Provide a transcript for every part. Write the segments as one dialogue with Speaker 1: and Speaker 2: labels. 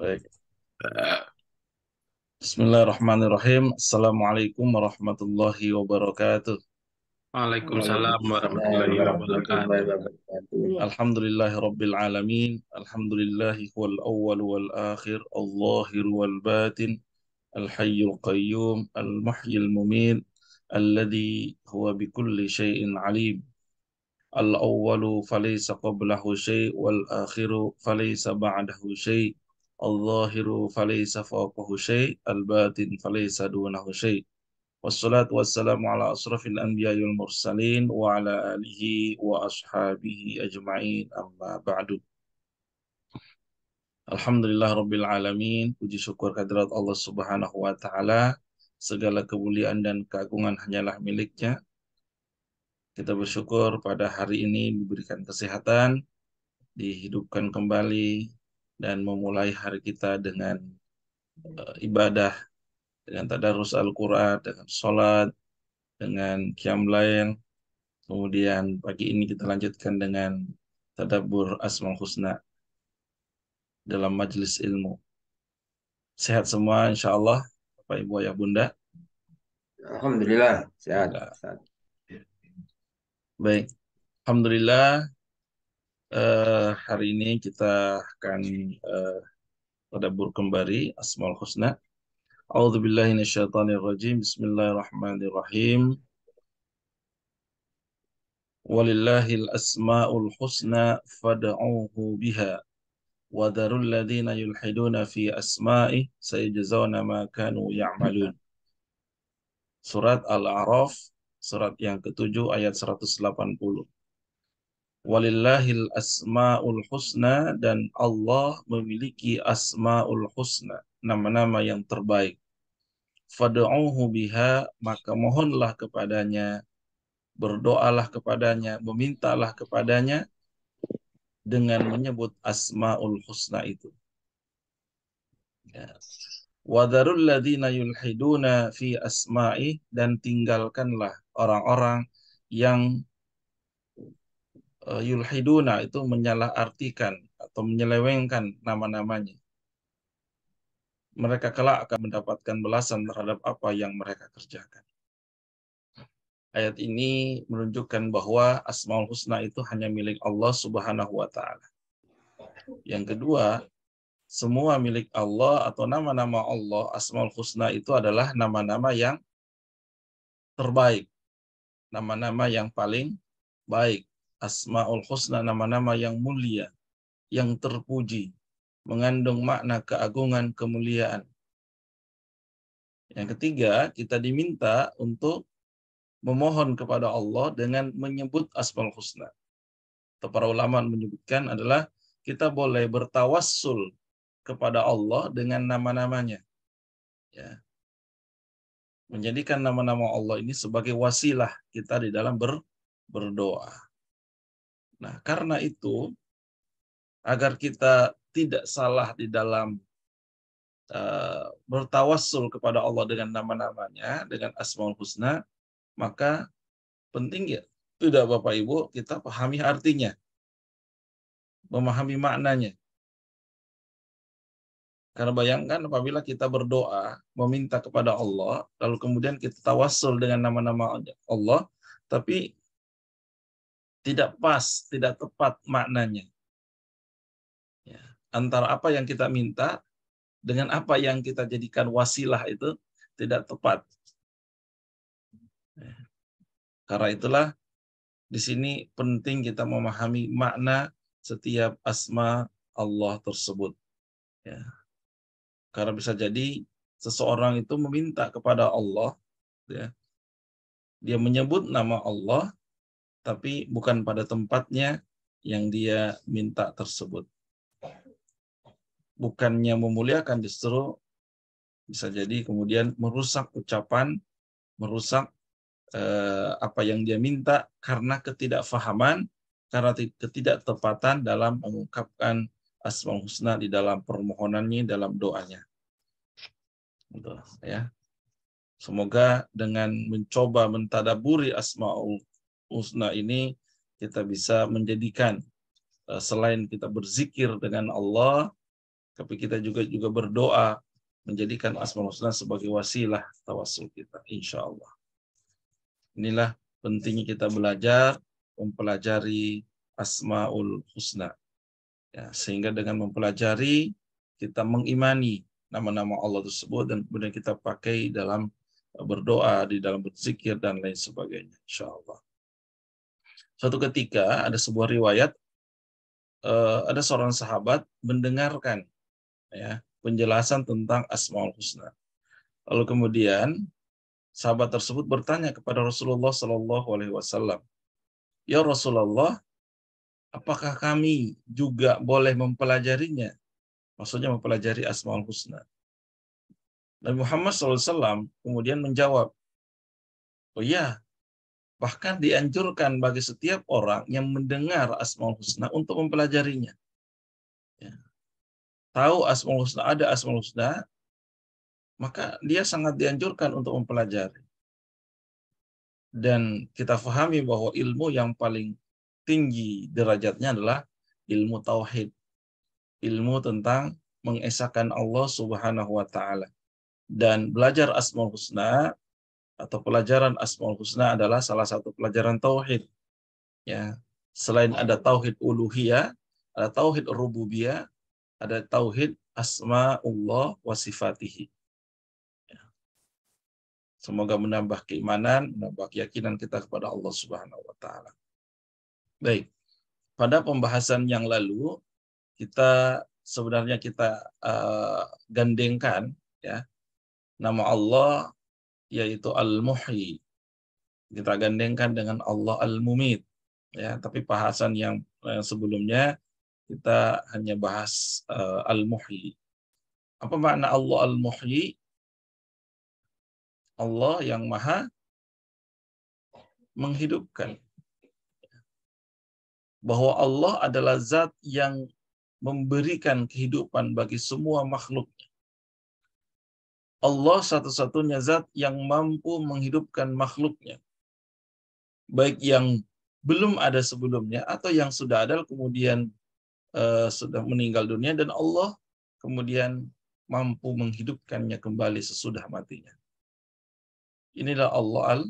Speaker 1: Baik. Bismillahirrahmanirrahim. Assalamualaikum warahmatullahi wabarakatuh.
Speaker 2: Waalaikumsalam
Speaker 1: Waalaikumsalam
Speaker 2: warahmatullahi
Speaker 1: warahmatullahi
Speaker 2: wabarakatuh.
Speaker 1: wabarakatuh. Alhamdulillahi rabbil alamin. Alhamdulillahi wal awwal wal akhir. Al-zahir wal batin. Al-hayyul qayyum. Al-muhyil mumit. Alladhi huwa bikulli syai'in alim. Al-awwalu falaysa qablahu syai' wal akhiru falaysa ba'dahu syai'. Al-zahiru falaysa fawqahu syai', al-batin falaysa dunahu syai'. Wassalatu wassalamu ala asrafil anbiya'i wal mursalin wa ala alihi wa ashabihi ajma'in amma ba'du. Alhamdulillah rabbil alamin. Puji syukur kehadirat Allah Subhanahu wa taala. Segala kemuliaan dan keagungan hanyalah miliknya. Kita bersyukur pada hari ini diberikan kesehatan, dihidupkan kembali, dan memulai hari kita dengan ibadah, dengan tadarus Al-Quran, dengan sholat, dengan qiyam lail. Kemudian pagi ini kita lanjutkan dengan tadabbur Asmaul Husna dalam majelis ilmu. Sehat semua insya Allah, Bapak Ibu Ayah Bunda.
Speaker 3: Alhamdulillah sehat.
Speaker 1: Ya.
Speaker 3: Sehat.
Speaker 1: Baik, Alhamdulillah hari ini kita akan tadabbur kembali Asmaul Husna. A'udzubillahi minasyaitonirrajim. Bismillahirrahmanirrahim. Walillahil asmaul husna fad'uuhu biha wa dharul ladzina yulhiduna fi asma'i sayajzauna ma kanu ya'malun. Surat Al-A'raf, surat yang ke-7 ayat 180. Walillahil asmaul husna, dan Allah memiliki asmaul husna, nama-nama yang terbaik. Fad'uuhu biha, maka mohonlah kepadanya, berdoalah kepadanya, memintalah kepadanya dengan menyebut asmaul husna itu. Ya. Wadharul ladzina yulhiduna fi asma'i, dan tinggalkanlah orang-orang yang yulhiduna itu menyalahartikan atau menyelewengkan nama-namanya. Mereka kelak akan mendapatkan balasan terhadap apa yang mereka kerjakan. Ayat ini menunjukkan bahwa Asmaul Husna itu hanya milik Allah Subhanahu wa taala. Yang kedua, semua milik Allah atau nama-nama Allah, Asmaul Husna itu adalah nama-nama yang terbaik, nama-nama yang paling baik. Asmaul Husna, nama-nama yang mulia, yang terpuji, mengandung makna keagungan, kemuliaan. Yang ketiga, kita diminta untuk memohon kepada Allah dengan menyebut Asmaul Husna. Para ulama menyebutkan adalah kita boleh bertawassul kepada Allah dengan nama-namanya. Ya. Menjadikan nama-nama Allah ini sebagai wasilah kita di dalam berdoa. Nah, karena itu, agar kita tidak salah di dalam bertawassul kepada Allah dengan nama-namanya, dengan Asmaul Husna, maka penting ya, tidak Bapak Ibu, kita pahami artinya, memahami maknanya. Karena bayangkan apabila kita berdoa, meminta kepada Allah, lalu kemudian kita tawassul dengan nama-nama Allah, tapi tidak pas, tidak tepat maknanya. Ya. Antara apa yang kita minta dengan apa yang kita jadikan wasilah itu tidak tepat. Ya. Karena itulah di sini penting kita memahami makna setiap asma Allah tersebut. Ya. Karena bisa jadi seseorang itu meminta kepada Allah, ya, dia menyebut nama Allah, tapi bukan pada tempatnya yang dia minta tersebut. Bukannya memuliakan, justru bisa jadi kemudian merusak ucapan, merusak apa yang dia minta karena ketidakfahaman, karena ketidaktepatan dalam mengungkapkan Asmaul Husna di dalam permohonannya, dalam doanya. Betul, ya. Semoga dengan mencoba mentadaburi Asmaul Husna ini, kita bisa menjadikan selain kita berzikir dengan Allah, Tapi kita juga berdoa menjadikan Asmaul Husna sebagai wasilah tawassul kita, insya Allah. Inilah pentingnya kita belajar, mempelajari Asmaul Husna. Ya, sehingga dengan mempelajari, kita mengimani nama-nama Allah tersebut dan kemudian kita pakai dalam berdoa, di dalam berzikir dan lain sebagainya, insya Allah. Suatu ketika ada sebuah riwayat, ada seorang sahabat mendengarkan ya penjelasan tentang Asmaul Husna. Lalu kemudian sahabat tersebut bertanya kepada Rasulullah Shallallahu Alaihi Wasallam, ya Rasulullah, apakah kami juga boleh mempelajarinya? Maksudnya mempelajari Asmaul Husna. Nabi Muhammad SAW kemudian menjawab, oh ya, bahkan dianjurkan bagi setiap orang yang mendengar Asmaul Husna untuk mempelajarinya. Ya. Tahu Asmaul Husna, ada Asmaul Husna, maka dia sangat dianjurkan untuk mempelajari. Dan kita fahami bahwa ilmu yang paling tinggi derajatnya adalah ilmu tauhid. Ilmu tentang mengesahkan Allah Subhanahu wa taala. Dan belajar Asmaul Husna atau pelajaran Asmaul Husna adalah salah satu pelajaran tauhid. Ya, selain ada tauhid uluhiyah, ada tauhid rububiyah, ada tauhid asmaullah wa sifatihi. Ya. Semoga menambah keimanan, menambah keyakinan kita kepada Allah Subhanahu wa taala. Baik. Pada pembahasan yang lalu kita gandengkan ya nama Allah yaitu Al-Muhyi. Kita gandengkan dengan Allah Al-Mumit. Ya, tapi bahasan yang sebelumnya kita hanya bahas Al-Muhyi. Apa makna Allah Al-Muhyi? Allah yang maha menghidupkan. Bahwa Allah adalah zat yang memberikan kehidupan bagi semua makhluknya. Allah satu-satunya zat yang mampu menghidupkan makhluknya. Baik yang belum ada sebelumnya atau yang sudah ada kemudian sudah meninggal dunia, dan Allah kemudian mampu menghidupkannya kembali sesudah matinya. Inilah Allah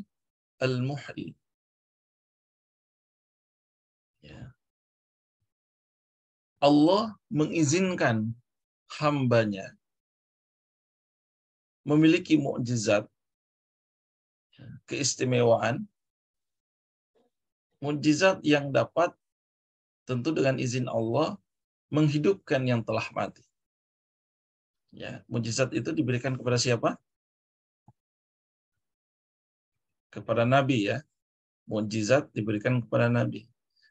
Speaker 1: Al-Muhyi. Ya. Allah mengizinkan hambanya memiliki mukjizat, keistimewaan, mukjizat yang dapat tentu dengan izin Allah menghidupkan yang telah mati. Ya, mukjizat itu diberikan kepada siapa? Kepada Nabi ya. Mukjizat diberikan kepada Nabi.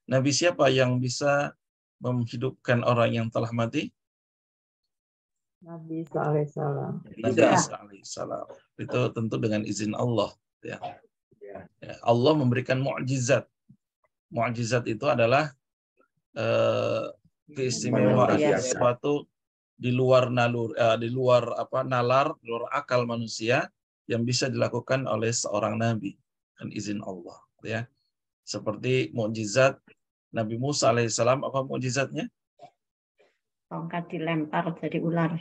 Speaker 1: Nabi siapa yang bisa menghidupkan orang yang telah mati?
Speaker 4: Nabi SAW.
Speaker 1: Nabi Isa alaihissalam. Itu tentu dengan izin Allah. Ya. Allah memberikan mukjizat. Mukjizat itu adalah keistimewaan sesuatu di luar nalar, di luar akal manusia yang bisa dilakukan oleh seorang nabi dengan izin Allah. Ya, seperti mukjizat Nabi Musa alaihissalam, apa mukjizatnya?
Speaker 4: Tongkat dilempar jadi ular.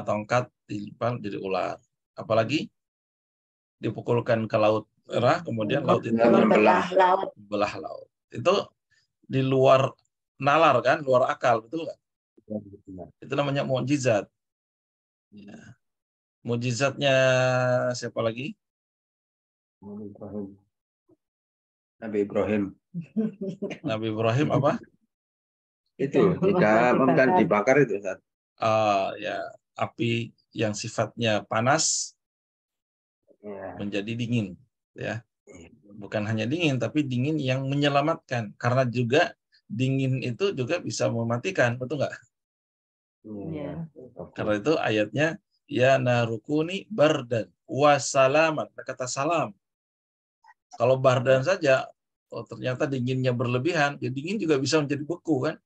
Speaker 1: Tongkat dilempar jadi ular. Apalagi dipukulkan ke laut merah, kemudian laut itu belah laut. Itu di luar nalar kan, luar akal, betul nggak? Itu namanya mukjizat. Ya. Mukjizatnya siapa lagi?
Speaker 3: Nabi Ibrahim.
Speaker 1: Nabi Ibrahim apa?
Speaker 3: Itu jika kan dibakar itu saat.
Speaker 1: Ya, api yang sifatnya panas menjadi dingin, ya. Bukan hanya dingin, tapi dingin yang menyelamatkan. Karena juga dingin itu juga bisa mematikan, betul nggak?
Speaker 4: Ya.
Speaker 1: Karena itu ayatnya ya narukuni bardan wasalaman. Kata salam. Kalau bardan saja, ternyata dinginnya berlebihan, ya dingin juga bisa menjadi beku kan?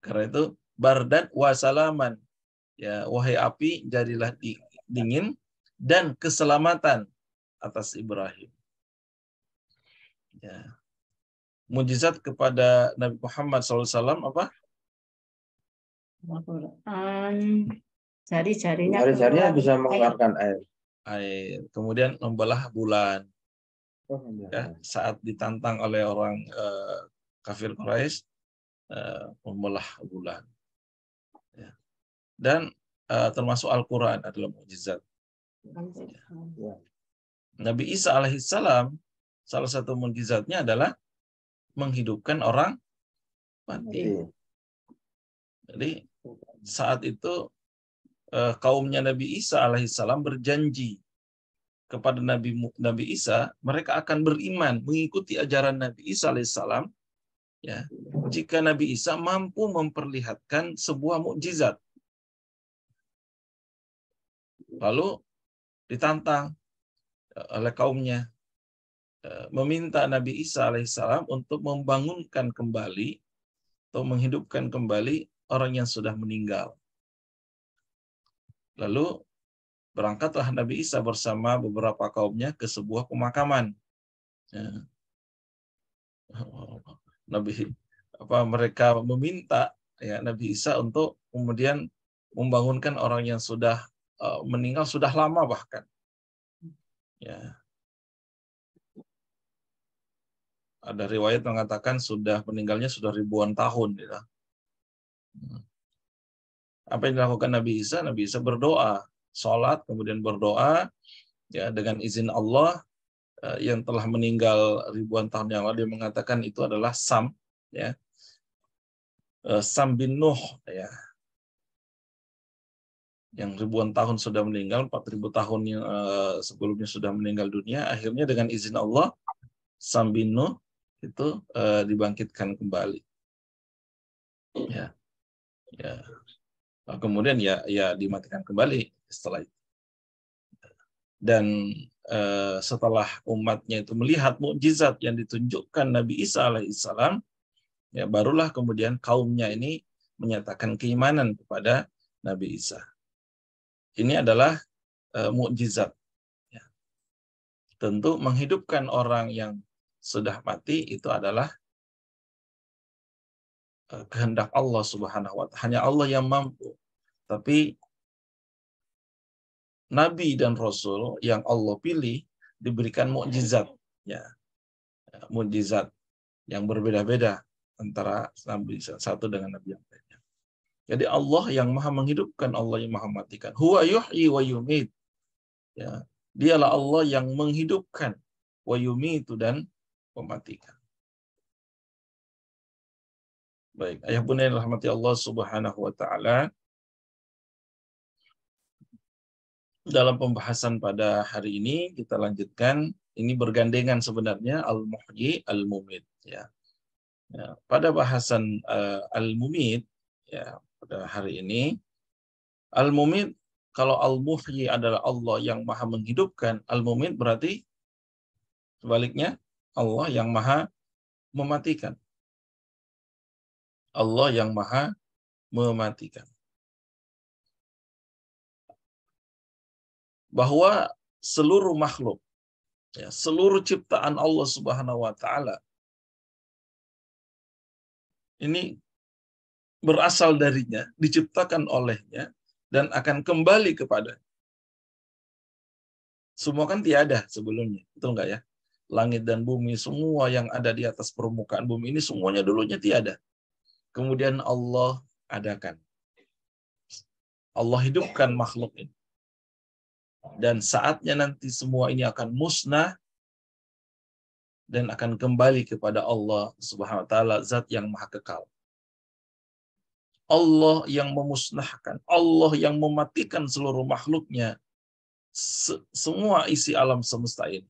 Speaker 1: Karena itu bardan wasalaman. Ya, wahai api, jadilah dingin dan keselamatan atas Ibrahim. Ya. Mujizat kepada Nabi Muhammad SAW apa?
Speaker 4: Al-Quran, jari-jarinya
Speaker 3: Jari-jarinya
Speaker 4: keluar
Speaker 3: bisa
Speaker 4: air.
Speaker 3: mengeluarkan air.
Speaker 1: Air. Kemudian membelah bulan.
Speaker 3: Oh,
Speaker 1: Ya, saat ditantang oleh orang kafir Quraisy membelah bulan. Ya. Dan termasuk Al-Quran adalah mukjizat.
Speaker 3: Ya.
Speaker 1: Nabi Isa alaihissalam salah satu mukjizatnya adalah menghidupkan orang mati. Jadi saat itu kaumnya Nabi Isa alaihissalam berjanji kepada Nabi Isa, mereka akan beriman mengikuti ajaran Nabi Isa alaihissalam, ya, jika Nabi Isa mampu memperlihatkan sebuah mukjizat. Lalu ditantang oleh kaumnya, meminta Nabi Isa alaihissalam untuk membangunkan kembali atau menghidupkan kembali orang yang sudah meninggal. Lalu berangkatlah Nabi Isa bersama beberapa kaumnya ke sebuah pemakaman. Ya. Mereka meminta, ya, Nabi Isa untuk kemudian membangunkan orang yang sudah meninggal sudah lama bahkan. Ya. Ada riwayat mengatakan sudah meninggalnya sudah ribuan tahun. Ya. Apa yang dilakukan Nabi Isa? Nabi Isa berdoa, sholat, kemudian berdoa, ya, dengan izin Allah yang telah meninggal ribuan tahun yang lalu. Dia mengatakan itu adalah Sam, ya, Sam bin Nuh, ya, yang ribuan tahun sudah meninggal, 4.000 tahun yang sebelumnya sudah meninggal dunia. Akhirnya dengan izin Allah, Sam bin Nuh itu dibangkitkan kembali. Ya, ya. Kemudian ya dimatikan kembali setelah itu. Dan setelah umatnya itu melihat mukjizat yang ditunjukkan Nabi Isa alaihissalam, ya, barulah kemudian kaumnya ini menyatakan keimanan kepada Nabi Isa. Ini adalah mukjizat. Ya. Tentu menghidupkan orang yang sudah mati itu adalah kehendak Allah Subhanahu wa Ta'ala. Hanya Allah yang mampu. Tapi Nabi dan Rasul yang Allah pilih diberikan mukjizat, ya, mukjizat yang berbeda-beda antara Nabi satu dengan Nabi yang lainnya. Jadi Allah yang maha menghidupkan, Allah yang maha mematikan. Huwa yuhyi wa yumit. Ya, dialah Allah yang menghidupkan, wa yumitu, dan mematikan. Baik, ayah bunda yang rahmati Allah Subhanahu wa Ta'ala, dalam pembahasan pada hari ini kita lanjutkan, ini bergandengan sebenarnya al-muhyi al-mumit, ya. Ya, pada bahasan al-mumit, ya, pada hari ini al-mumit, kalau al-muhyi adalah Allah yang maha menghidupkan, al-mumit berarti sebaliknya Allah yang maha mematikan. Allah yang maha mematikan. Bahwa seluruh makhluk, ya, seluruh ciptaan Allah Subhanahu wa Ta'ala ini berasal darinya, diciptakan olehnya, dan akan kembali kepada. Semua kan tiada sebelumnya, betul nggak ya? Langit dan bumi, semua yang ada di atas permukaan bumi ini semuanya dulunya tiada. Kemudian Allah adakan. Allah hidupkan makhluk ini. Dan saatnya nanti semua ini akan musnah dan akan kembali kepada Allah Subhanahu wa Ta'ala, zat yang maha kekal. Allah yang memusnahkan, Allah yang mematikan seluruh makhluknya, semua isi alam semesta ini.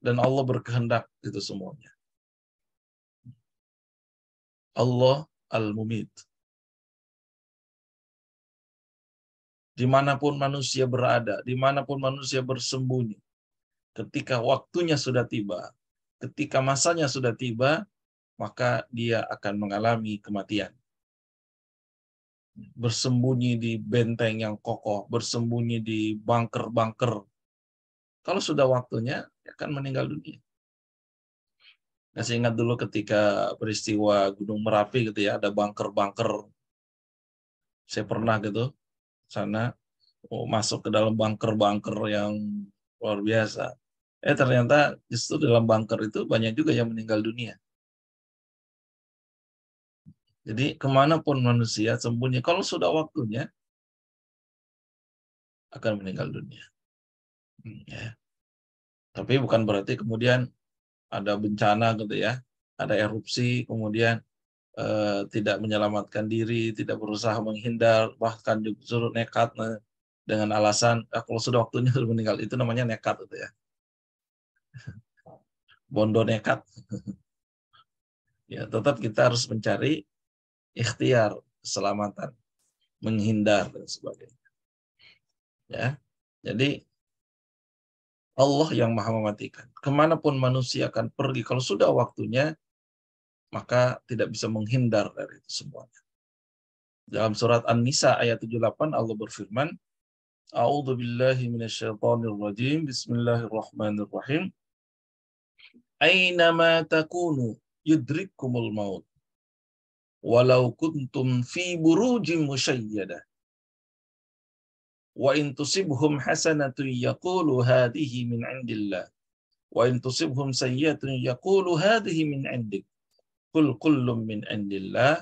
Speaker 1: Dan Allah berkehendak itu semuanya. Allah al-mumit. Dimanapun manusia berada, dimanapun manusia bersembunyi, ketika waktunya sudah tiba, ketika masanya sudah tiba, maka dia akan mengalami kematian. Bersembunyi di benteng yang kokoh, bersembunyi di bunker-bunker. Kalau sudah waktunya, dia akan meninggal dunia. Masih ingat dulu ketika peristiwa Gunung Merapi gitu ya, ada bunker-bunker. Saya pernah gitu sana, masuk ke dalam bunker-bunker yang luar biasa. Ternyata justru dalam bunker itu banyak juga yang meninggal dunia. Jadi kemanapun manusia sembunyi, kalau sudah waktunya akan meninggal dunia. Ya. Tapi bukan berarti kemudian ada bencana gitu ya, ada erupsi, kemudian tidak menyelamatkan diri, tidak berusaha menghindar, bahkan justru nekat dengan alasan kalau sudah waktunya meninggal, itu namanya nekat gitu ya. Bondo nekat. Ya, tetap kita harus mencari ikhtiar keselamatan, menghindar dan sebagainya. Ya. Jadi Allah yang maha mematikan. Kemanapun manusia akan pergi, kalau sudah waktunya, maka tidak bisa menghindar dari itu semuanya. Dalam surat An-Nisa ayat 78 Allah berfirman, A'udzu billahi minasyaitonir rajim. Bismillahirrahmanirrahim. Ainama takunu yudrikkumul maut walau kuntum fi burujim musyayyadah. Wa in tusibhum hasanatun yaqulu hadhihi min 'indillah. Wa in tusibhum sayyi'atun yaqulu hadhihi min 'indik. Qul kullun min 'indillah.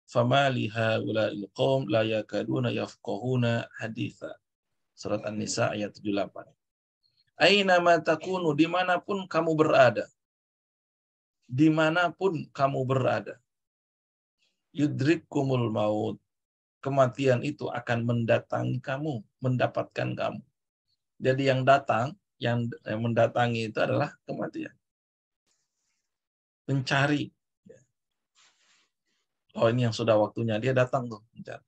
Speaker 1: Fama li haula'il qaum la yakaduna yafqahuna haditha. Surat An-Nisa ayat 78. Aina ma takunu, dimanapun kamu berada. Dimanapun kamu berada. Yudrikkumul maut. Kematian itu akan mendatangi kamu, mendapatkan kamu. Jadi yang datang, yang mendatangi itu adalah kematian. Mencari. Oh, ini yang sudah waktunya, dia datang tuh mencari.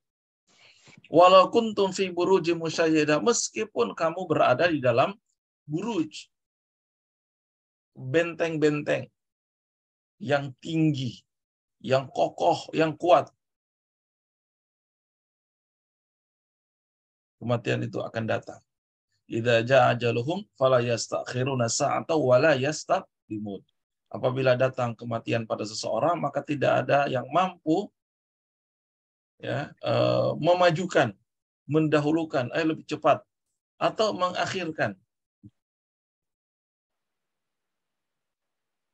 Speaker 1: Walau kuntum fi buruji musyayyadah, meskipun kamu berada di dalam buruj, benteng-benteng yang tinggi, yang kokoh, yang kuat, kematian itu akan datang. Idza jaa ajaluhum fala yastakhiruna sa'atan wa la yastaqdimun. Apabila datang kematian pada seseorang, maka tidak ada yang mampu ya memajukan, mendahulukan, lebih cepat atau mengakhirkan.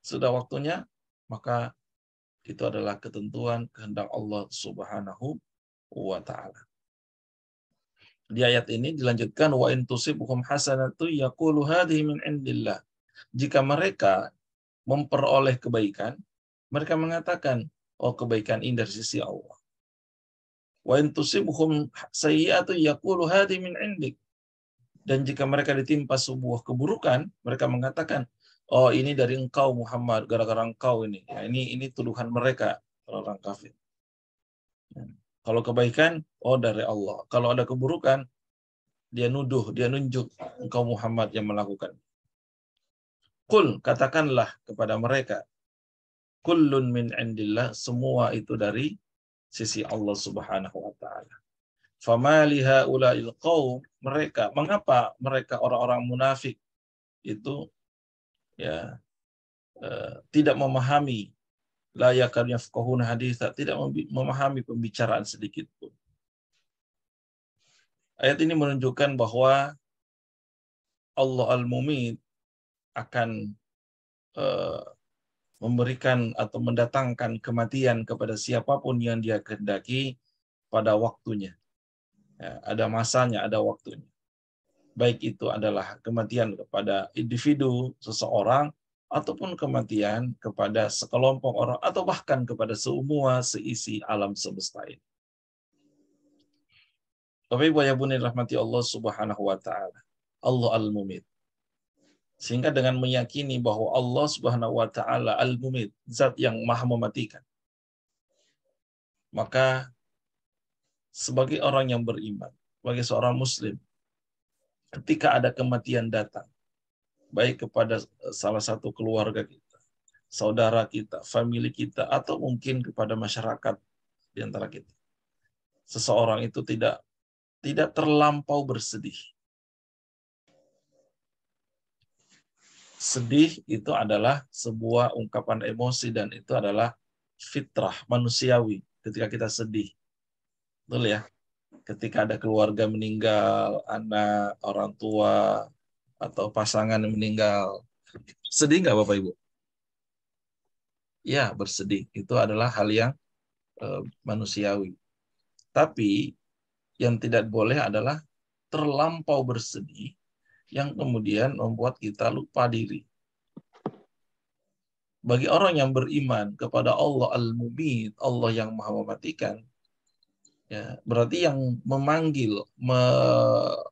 Speaker 1: Sudah waktunya, maka itu adalah ketentuan kehendak Allah Subhanahu wa taala. Di ayat ini dilanjutkan wa in tusibhum hasanatu yaqulu hadhihi min indillah. Jika mereka memperoleh kebaikan, mereka mengatakan, oh kebaikan ini dari sisi Allah. Wa in tusibhum sayyi'atu yaqulu hadhihi min indik. Dan jika mereka ditimpa sebuah keburukan, mereka mengatakan, oh ini dari engkau Muhammad, gara-gara engkau ini. Ya, ini tuduhan mereka orang kafir. Kalau kebaikan, oh dari Allah. Kalau ada keburukan, dia nuduh, dia nunjuk engkau Muhammad yang melakukan. Qul, katakanlah kepada mereka, kullun min indillah, semua itu dari sisi Allah Subhanahu wa taala. Fama li haula'il qaum, mereka, mengapa mereka orang-orang munafik itu ya tidak memahami la yakadu yafqahuna haditsa, tidak memahami pembicaraan sedikit pun. Ayat ini menunjukkan bahwa Allah Al-Mumit akan memberikan atau mendatangkan kematian kepada siapapun yang dia kehendaki pada waktunya. Ya, ada masanya, ada waktunya. Baik itu adalah kematian kepada individu, seseorang, ataupun kematian kepada sekelompok orang, atau bahkan kepada semua seisi alam semesta ini. Bapak Ibu yang dirahmati Allah Subhanahu wa taala. Allah Al-Mumit. Sehingga dengan meyakini bahwa Allah Subhanahu wa taala Al-Mumit, zat yang maha mematikan, maka sebagai orang yang beriman, sebagai seorang muslim, ketika ada kematian datang, baik kepada salah satu keluarga kita, saudara kita, famili kita, atau mungkin kepada masyarakat di antara kita, seseorang itu tidak terlampau bersedih. sedih itu adalah sebuah ungkapan emosi dan itu adalah fitrah manusiawi ketika kita sedih. Betul ya? Ketika ada keluarga meninggal, anak, orang tua, atau pasangan yang meninggal. Sedih nggak Bapak Ibu? Ya, bersedih. Itu adalah hal yang manusiawi. Tapi yang tidak boleh adalah terlampau bersedih yang kemudian membuat kita lupa diri. Bagi orang yang beriman kepada Allah Al-Mumit, Allah yang Maha Mematikan, ya, berarti yang memanggil,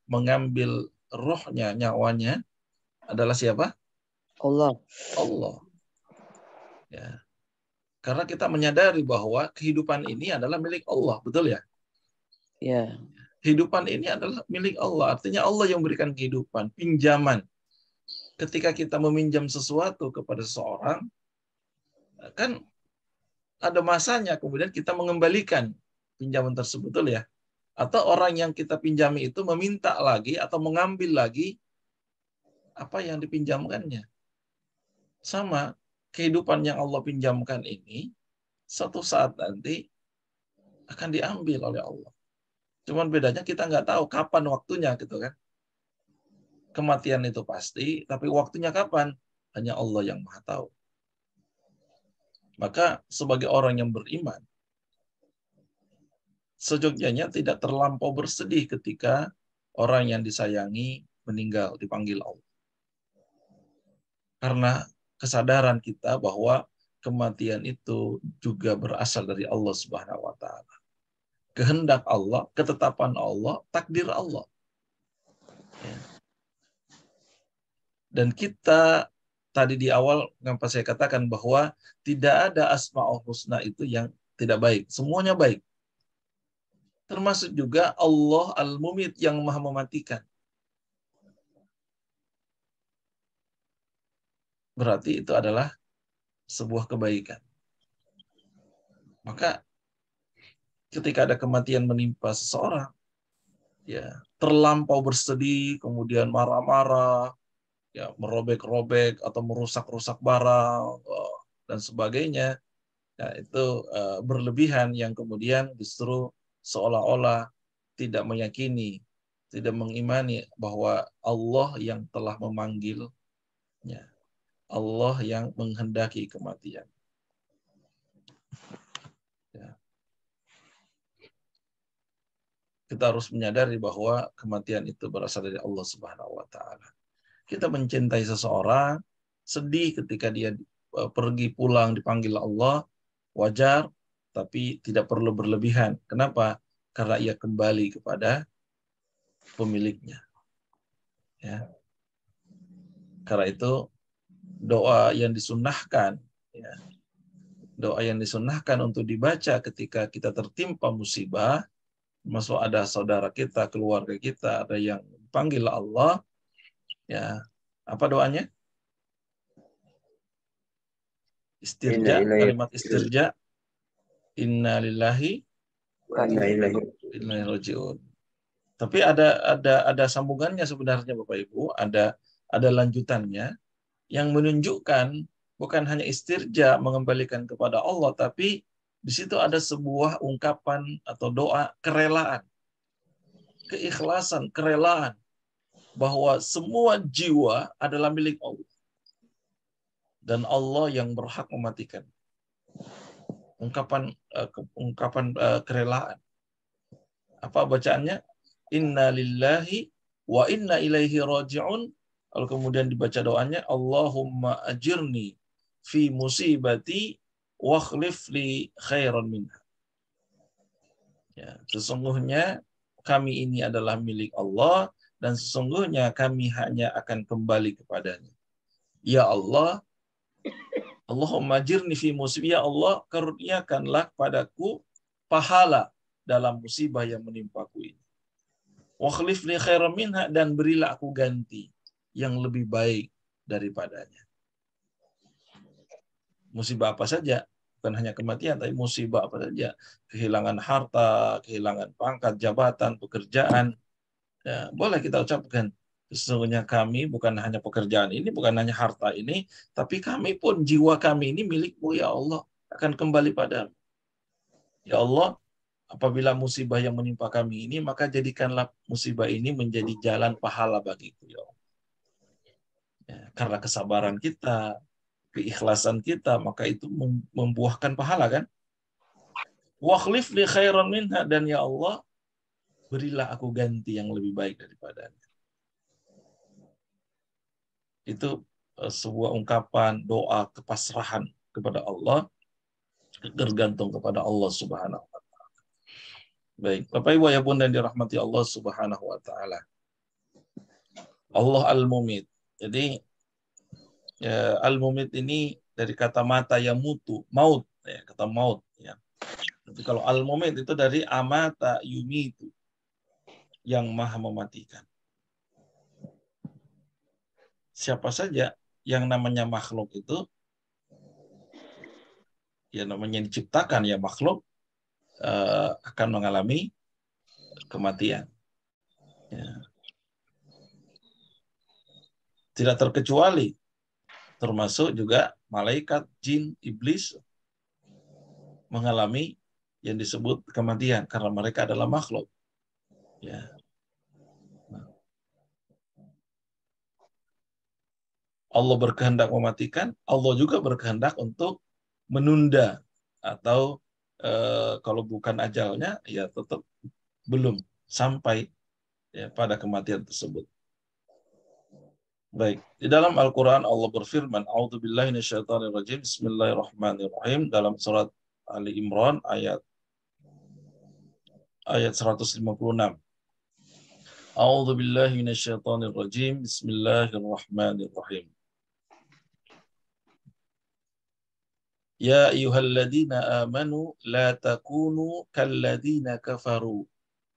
Speaker 1: mengambil rohnya, nyawanya adalah siapa?
Speaker 5: Allah.
Speaker 1: Allah. Ya. Karena kita menyadari bahwa kehidupan ini adalah milik Allah, betul ya?
Speaker 5: Ya.
Speaker 1: Kehidupan ini adalah milik Allah, artinya Allah yang memberikan kehidupan, pinjaman. Ketika kita meminjam sesuatu kepada seseorang, kan ada masanya kemudian kita mengembalikan pinjaman tersebut, betul ya? Atau orang yang kita pinjami itu meminta lagi atau mengambil lagi apa yang dipinjamkannya. Sama, kehidupan yang Allah pinjamkan ini suatu saat nanti akan diambil oleh Allah. Cuman bedanya kita nggak tahu kapan waktunya gitu kan. Kematian itu pasti, tapi waktunya kapan? Hanya Allah yang Maha tahu. Maka sebagai orang yang beriman, sejogjanya tidak terlampau bersedih ketika orang yang disayangi meninggal, dipanggil Allah. Karena kesadaran kita bahwa kematian itu juga berasal dari Allah Subhanahu wa taala. Kehendak Allah, ketetapan Allah, takdir Allah. Ya. Dan kita tadi di awal ngapa saya katakan bahwa tidak ada Asmaul Husna itu yang tidak baik. Semuanya baik. Termasuk juga Allah Al-Mumit yang Maha Mematikan. Berarti itu adalah sebuah kebaikan. Maka ketika ada kematian menimpa seseorang, ya terlampau bersedih, kemudian marah-marah, ya merobek-robek atau merusak-rusak barang dan sebagainya, ya, itu berlebihan yang kemudian justru seolah-olah tidak meyakini, tidak mengimani bahwa Allah yang telah memanggilnya, Allah yang menghendaki kematian. Ya. Kita harus menyadari bahwa kematian itu berasal dari Allah Subhanahu wa taala. Kita mencintai seseorang, sedih ketika dia pergi pulang dipanggil Allah, wajar, tapi tidak perlu berlebihan. Kenapa? Karena ia kembali kepada pemiliknya. Ya. Karena itu doa yang disunnahkan, ya, doa yang disunnahkan untuk dibaca ketika kita tertimpa musibah, masuk ada saudara kita, keluarga kita, ada yang dipanggil Allah, ya, apa doanya? Istirja, kalimat istirja, inna lillahi wa inna ilaihi raji'un. Tapi ada sambungannya sebenarnya Bapak Ibu, ada lanjutannya yang menunjukkan bukan hanya istirja mengembalikan kepada Allah, tapi di situ ada sebuah ungkapan atau doa kerelaan, keikhlasan, kerelaan bahwa semua jiwa adalah milik Allah dan Allah yang berhak mematikan. Ungkapan kerelaan. Apa bacaannya? Inna lillahi wa inna ilaihi raji'un. Lalu kemudian dibaca doanya, Allahumma ajirni fi musibati wa khlif li khairan minha. Ya, sesungguhnya kami ini adalah milik Allah dan sesungguhnya kami hanya akan kembali kepadanya. Ya Allah, Allahumma ajirni fi musibati, ya Allah, karuniakanlah padaku pahala dalam musibah yang menimpaku ini. Wa khlif li khairan minha, dan berilah aku ganti yang lebih baik daripadanya. Musibah apa saja, bukan hanya kematian, tapi musibah apa saja, kehilangan harta, kehilangan pangkat, jabatan, pekerjaan, ya, boleh kita ucapkan, Sesungguhnya kami bukan hanya pekerjaan ini, bukan hanya harta ini, tapi kami pun, jiwa kami ini milik-Mu ya Allah, akan kembali padamu. Ya Allah, apabila musibah yang menimpa kami ini, maka jadikanlah musibah ini menjadi jalan pahala bagiku ya Allah. Ya, karena kesabaran kita, keikhlasan kita, maka itu membuahkan pahala kan? Wakhlif li khairan minha, dan ya Allah, berilah aku ganti yang lebih baik daripadanya. Itu sebuah ungkapan doa kepasrahan kepada Allah, tergantung kepada Allah Subhanahu wa taala. Baik, Bapak Ibu ya Bunda yang dirahmati Allah Subhanahu wa taala. Allah Al-Mumit. Jadi ya, Al-Mumit ini dari kata mata yang mutu, maut ya, kata maut ya. Tapi kalau Al-Mumit itu dari amata yumitu, yang maha mematikan. Siapa saja yang namanya makhluk itu, ya namanya diciptakan ya makhluk, akan mengalami kematian. Ya. Tidak terkecuali, termasuk juga malaikat, jin, iblis mengalami yang disebut kematian karena mereka adalah makhluk. Ya. Allah berkehendak mematikan, Allah juga berkehendak untuk menunda atau kalau bukan ajalnya ya tetap belum sampai ya, pada kematian tersebut. Baik, di dalam Al-Qur'an Allah berfirman, A'udzubillahi minasyaitonirrajim, Bismillahirrahmanirrahim, dalam surat Ali Imran ayat 156. A'udzubillahi minasyaitonirrajim, Bismillahirrahmanirrahim. Ya ayyuhalladzina amanu la takunu kalladzina kafaru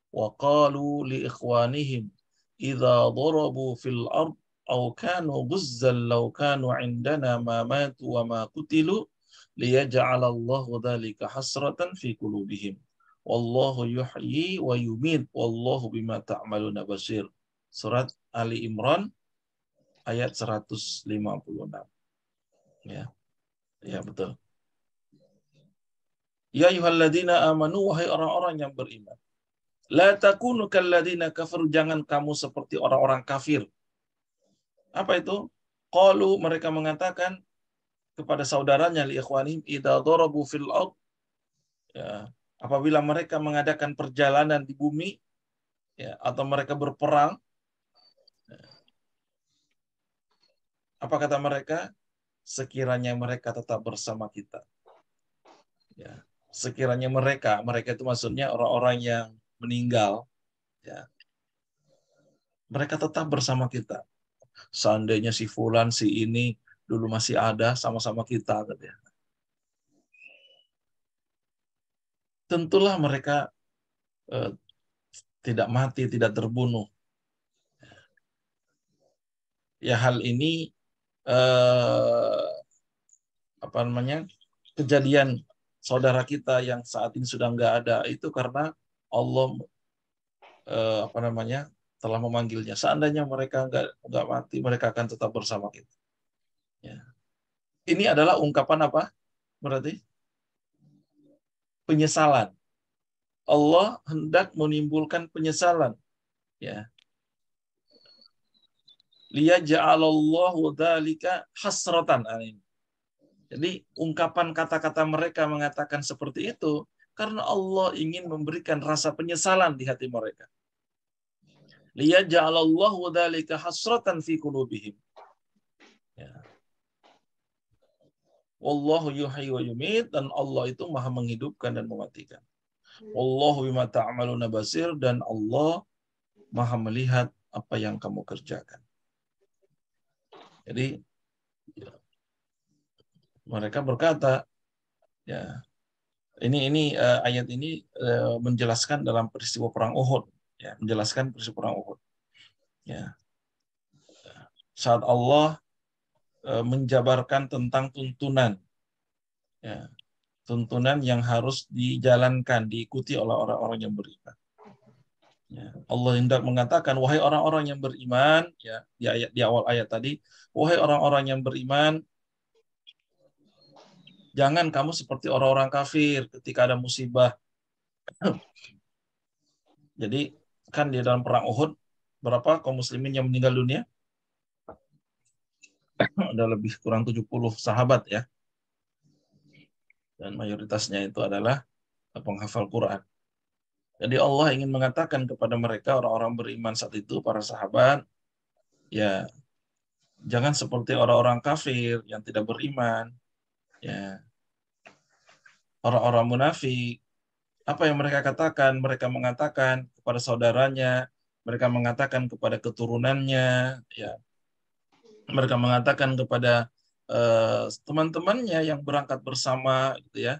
Speaker 1: wa qalu li ikhwanihim idza darabu fil ard aw kanu ghuzzan law kanu indana ma matu wa ma qutilu liyaj'alallahu dzalika hasratan fi qulubihim wallahu yuhyi wa yumit wallahu bima ta'maluna basir. Surat Ali Imran ayat 156. Ya. Ya betul. Ya ayyuhalladzina amanu, wahai orang-orang yang beriman. La takunu kalladzina kafaru, jangan kamu seperti orang-orang kafir. Apa itu? Qalu, mereka mengatakan kepada saudaranya li ikhwanihim idza darabu fil ard, ya, apabila mereka mengadakan perjalanan di bumi ya, atau mereka berperang, ya, apa kata mereka? Sekiranya mereka tetap bersama kita. Ya, sekiranya mereka itu maksudnya orang-orang yang meninggal, ya, mereka tetap bersama kita. Seandainya si fulan, si ini dulu masih ada sama-sama kita, gitu ya. Tentulah mereka tidak mati, tidak terbunuh. Ya hal ini apa namanya, kejadian saudara kita yang saat ini sudah nggak ada itu karena Allah apa namanya, telah memanggilnya. Seandainya mereka nggak mati, mereka akan tetap bersama kita. Ya. Ini adalah ungkapan apa? Berarti penyesalan. Allah hendak menimbulkan penyesalan. Ya. Liyaj'alallahu dzalika hasratan. Jadi ungkapan kata-kata mereka mengatakan seperti itu karena Allah ingin memberikan rasa penyesalan di hati mereka. Liyaj'alallahu dzalika hasratan fi qulubihim. Ya. Wallahu yuhyi wa yumit, dan Allah itu maha menghidupkan dan mematikan. Wallahu bima ta'maluna basir, dan Allah maha melihat apa yang kamu kerjakan. Jadi ya, mereka berkata, ya, ini ayat ini menjelaskan dalam peristiwa perang Uhud, ya, menjelaskan peristiwa perang Uhud. Ya. Saat Allah menjabarkan tentang tuntunan, ya, tuntunan yang harus dijalankan, diikuti oleh orang-orang yang beriman. Ya, Allah hendak mengatakan, wahai orang-orang yang beriman, ya di awal ayat tadi, wahai orang-orang yang beriman, jangan kamu seperti orang-orang kafir ketika ada musibah. Jadi kan di dalam perang Uhud berapa kaum muslimin yang meninggal dunia? Ada lebih kurang 70 sahabat ya. Dan mayoritasnya itu adalah penghafal Quran. Jadi Allah ingin mengatakan kepada mereka orang-orang beriman saat itu, para sahabat, ya jangan seperti orang-orang kafir yang tidak beriman, ya orang-orang munafik. Apa yang mereka katakan? Mereka mengatakan kepada saudaranya, mereka mengatakan kepada keturunannya, ya mereka mengatakan kepada teman-temannya yang berangkat bersama, gitu ya.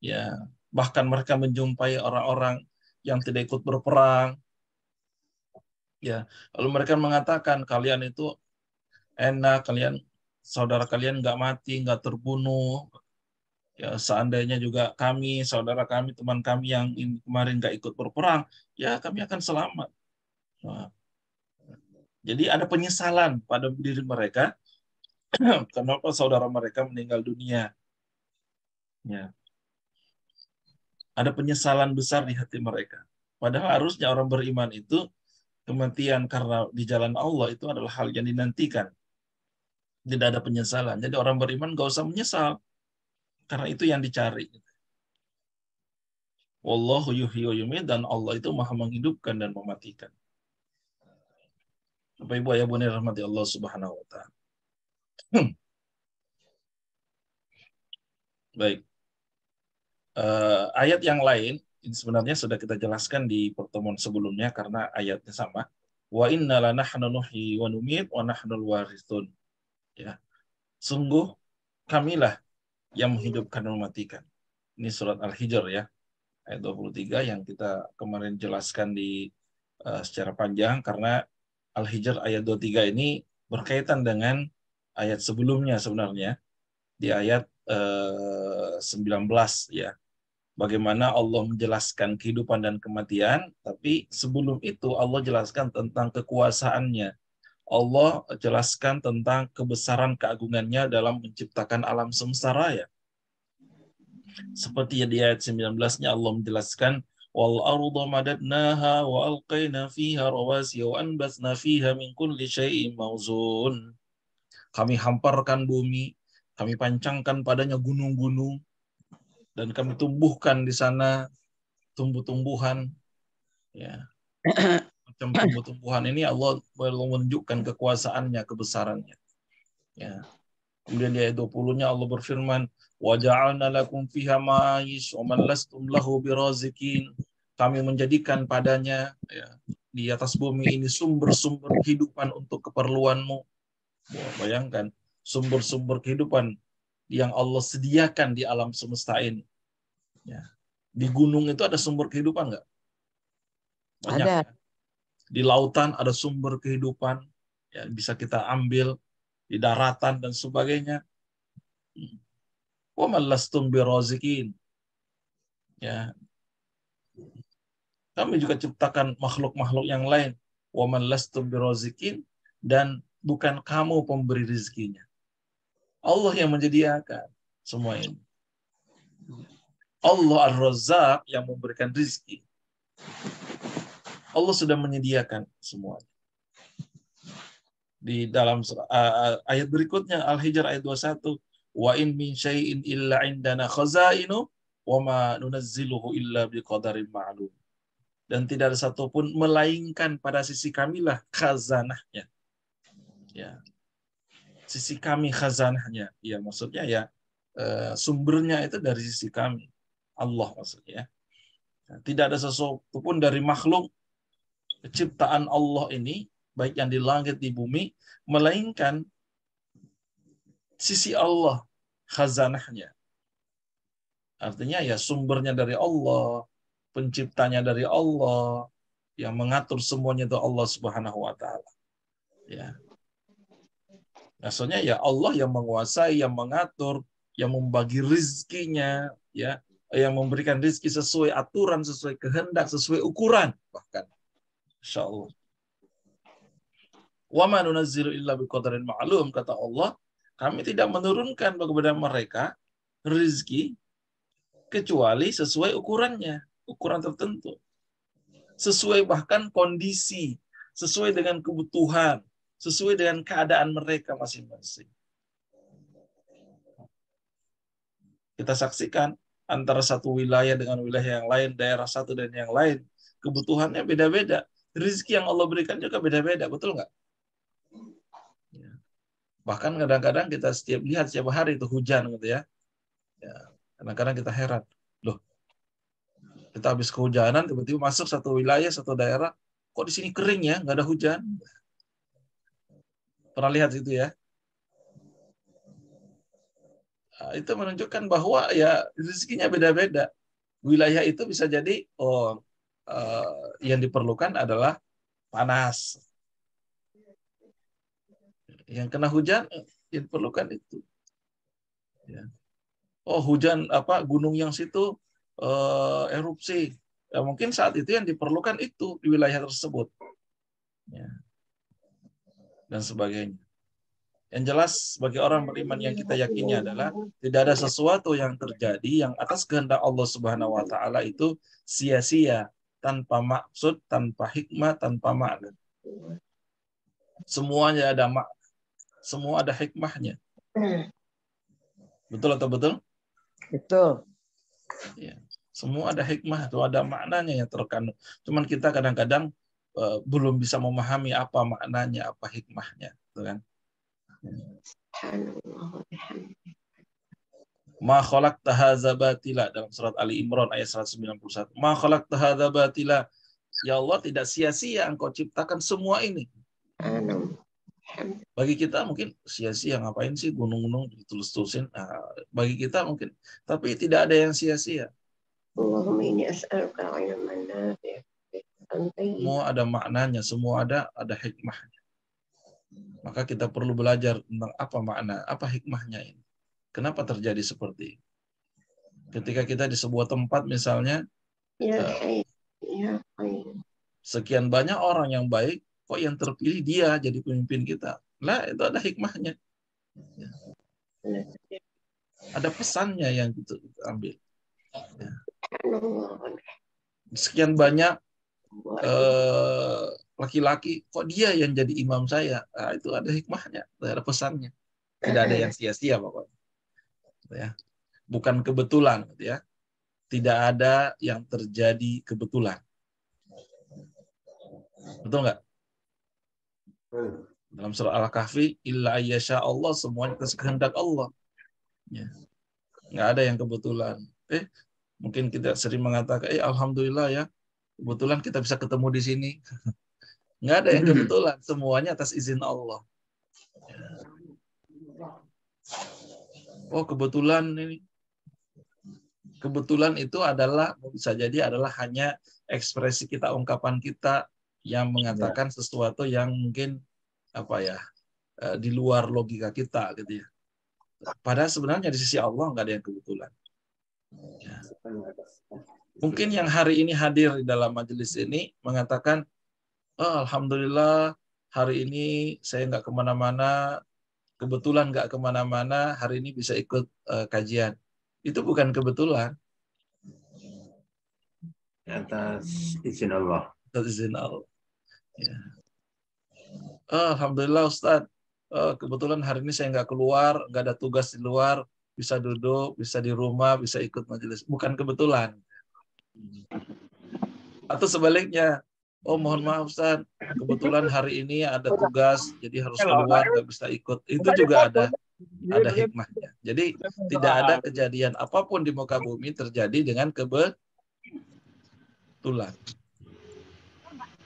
Speaker 1: Ya, bahkan mereka menjumpai orang-orang yang tidak ikut berperang. Ya, lalu mereka mengatakan kalian itu enak, kalian saudara kalian nggak mati, nggak terbunuh. Ya, seandainya juga kami, saudara kami, teman kami yang kemarin nggak ikut berperang, ya kami akan selamat. Nah, jadi ada penyesalan pada diri mereka kenapa saudara mereka meninggal dunia. Ya, ada penyesalan besar di hati mereka. Padahal harusnya orang beriman itu kematian karena di jalan Allah itu adalah hal yang dinantikan. Tidak ada penyesalan. Jadi orang beriman gak usah menyesal. Karena itu yang dicari. Wallahu yuhyi wa yumiit, dan Allah itu maha menghidupkan dan mematikan. Bapak Ibu ayah bunda rahmati Allah Subhanahu wa taala. Baik. Ayat yang lain ini sebenarnya sudah kita jelaskan di pertemuan sebelumnya karena ayatnya sama. Wa inna lanahnu nuhyi wa numiit wa nahnul warithun. Ya. Sungguh kamilah yang menghidupkan dan mematikan. Ini surat Al-Hijr ya, ayat 23 yang kita kemarin jelaskan secara panjang karena Al-Hijr ayat 23 ini berkaitan dengan ayat sebelumnya sebenarnya di ayat 19 ya. Bagaimana Allah menjelaskan kehidupan dan kematian, tapi sebelum itu Allah jelaskan tentang kekuasaannya. Allah jelaskan tentang kebesaran keagungannya dalam menciptakan alam semesta raya. Seperti di ayat 19-nya Allah menjelaskan wal arda madadnaha wa alqaina fiha rawasiya wa anbatsna fiha min kulli syai'in mawzun. Kami hamparkan bumi, kami pancangkan padanya gunung-gunung, dan kami tumbuhkan di sana tumbuh-tumbuhan, ya. Macam tumbuh-tumbuhan ini Allah menunjukkan kekuasaannya, kebesarannya. Ya. Kemudian di ayat 20-nya Allah berfirman, wa ja'alna lakum fiha ma'ish wa man lastum lahu birazikin. Kami menjadikan padanya ya, di atas bumi ini sumber-sumber kehidupan untuk keperluanmu. Wah, bayangkan sumber-sumber kehidupan yang Allah sediakan di alam semesta ini. Ya. Di gunung itu ada sumber kehidupan nggak? Banyak.
Speaker 5: Ada.
Speaker 1: Ya. Di lautan ada sumber kehidupan, ya, bisa kita ambil di daratan dan sebagainya. Wa man lastum birazikin. Ya. Kami juga ciptakan makhluk-makhluk yang lain. Wa man lastum birazikin, dan bukan kamu pemberi rezekinya. Allah yang menyediakan semua ini. Allah Ar-Razzaq yang memberikan rezeki. Allah sudah menyediakan semuanya. Di dalam ayat berikutnya Al-Hijr ayat 21, wa in min syai'in illa indana khazainu wa ma nunazziluhu illa biqadarin ma'lum. Dan tidak ada satupun melainkan pada sisi kamilah khazanahnya. Ya. Sisi kami khazanahnya. Ya, maksudnya ya sumbernya itu dari sisi kami. Allah maksudnya. Tidak ada sesuatu pun dari makhluk ciptaan Allah ini, baik yang di langit, di bumi, melainkan sisi Allah, khazanahnya. Artinya ya sumbernya dari Allah, penciptanya dari Allah, yang mengatur semuanya itu Allah Subhanahu wa taala. Ya. Maksudnya ya Allah yang menguasai, yang mengatur, yang membagi rizkinya, ya, yang memberikan rizki sesuai aturan, sesuai kehendak, sesuai ukuran bahkan. Insyaallah. Wa ma nunazzilu illa biqadarin ma'lum, kata Allah, kami tidak menurunkan kepada mereka rezeki kecuali sesuai ukurannya, ukuran tertentu. Sesuai bahkan kondisi, sesuai dengan kebutuhan, sesuai dengan keadaan mereka masing-masing. Kita saksikan antara satu wilayah dengan wilayah yang lain, daerah satu dan yang lain, kebutuhannya beda-beda. Rezeki yang Allah berikan juga beda-beda, betul nggak? Bahkan kadang-kadang kita setiap lihat setiap hari itu hujan gitu ya. Kadang-kadang kita heran, loh, kita habis kehujanan tiba-tiba masuk satu wilayah, satu daerah, kok di sini kering ya, nggak ada hujan. Pernah lihat itu ya? Nah, itu menunjukkan bahwa ya rezekinya beda-beda. Wilayah itu bisa jadi yang diperlukan adalah panas. Yang kena hujan yang diperlukan itu. Ya. Oh, hujan apa gunung yang situ erupsi. Ya, mungkin saat itu yang diperlukan itu di wilayah tersebut. Ya. Dan sebagainya. Yang jelas bagi orang beriman yang kita yakini adalah tidak ada sesuatu yang terjadi yang atas kehendak Allah Subhanahu wa taala itu sia-sia, tanpa maksud, tanpa hikmah, tanpa makna. Semuanya ada makna, semua ada hikmahnya. Betul atau betul?
Speaker 5: Betul.
Speaker 1: Ya. Semua ada hikmah, itu ada maknanya yang terkandung. Cuman kita kadang-kadang belum bisa memahami apa maknanya, apa hikmahnya, gitu kan? Ma khalaqta hadza batila, dalam surat Ali Imran ayat 191. Ma khalaqta hadza batila. Ya Allah, tidak sia-sia engkau ciptakan semua ini. Bagi kita mungkin sia-sia, ngapain sih gunung-gunung ditulus-tulusin? Nah, bagi kita mungkin, tapi tidak ada yang sia-sia.
Speaker 6: Allahumma inni as'aluka ilman nafi'.
Speaker 1: Semua ada maknanya, semua ada hikmahnya. Maka kita perlu belajar tentang apa makna, apa hikmahnya ini. Kenapa terjadi seperti ini? Ketika kita di sebuah tempat misalnya, sekian banyak orang yang baik, kok yang terpilih dia jadi pemimpin kita? Lah, itu ada hikmahnya. Ada pesannya yang kita ambil. Sekian banyak laki-laki, kok dia yang jadi imam saya? Nah, itu ada hikmahnya, ada pesannya. Tidak ada yang sia-sia pokoknya. Ya. Bukan kebetulan, ya. Tidak ada yang terjadi kebetulan. Betul nggak? Dalam surah Al-Kahfi, illa ayyasha Allah, semuanya atas kehendak Allah. Ya. Nggak ada yang kebetulan. Mungkin kita sering mengatakan, alhamdulillah ya, kebetulan kita bisa ketemu di sini. Nggak ada yang kebetulan, semuanya atas izin Allah. Oh, kebetulan ini. Kebetulan itu adalah, bisa jadi adalah hanya ekspresi kita, ungkapan kita yang mengatakan sesuatu yang mungkin di luar logika kita gitu ya. Padahal sebenarnya di sisi Allah nggak ada yang kebetulan. Ya. Mungkin yang hari ini hadir di dalam majelis ini mengatakan, alhamdulillah hari ini saya nggak kemana-mana, kebetulan nggak kemana-mana, hari ini bisa ikut kajian. Itu bukan kebetulan.
Speaker 3: Atas izin Allah.
Speaker 1: Atas izin Allah. Ya. Alhamdulillah Ustadz, kebetulan hari ini saya nggak keluar, nggak ada tugas di luar, bisa duduk, bisa di rumah, bisa ikut majelis. Bukan kebetulan. Atau sebaliknya, mohon maaf Ustadz, kebetulan hari ini ada tugas, jadi harus keluar, nggak bisa ikut. Itu juga ada hikmahnya. Jadi tidak ada kejadian apapun di muka bumi terjadi dengan kebetulan.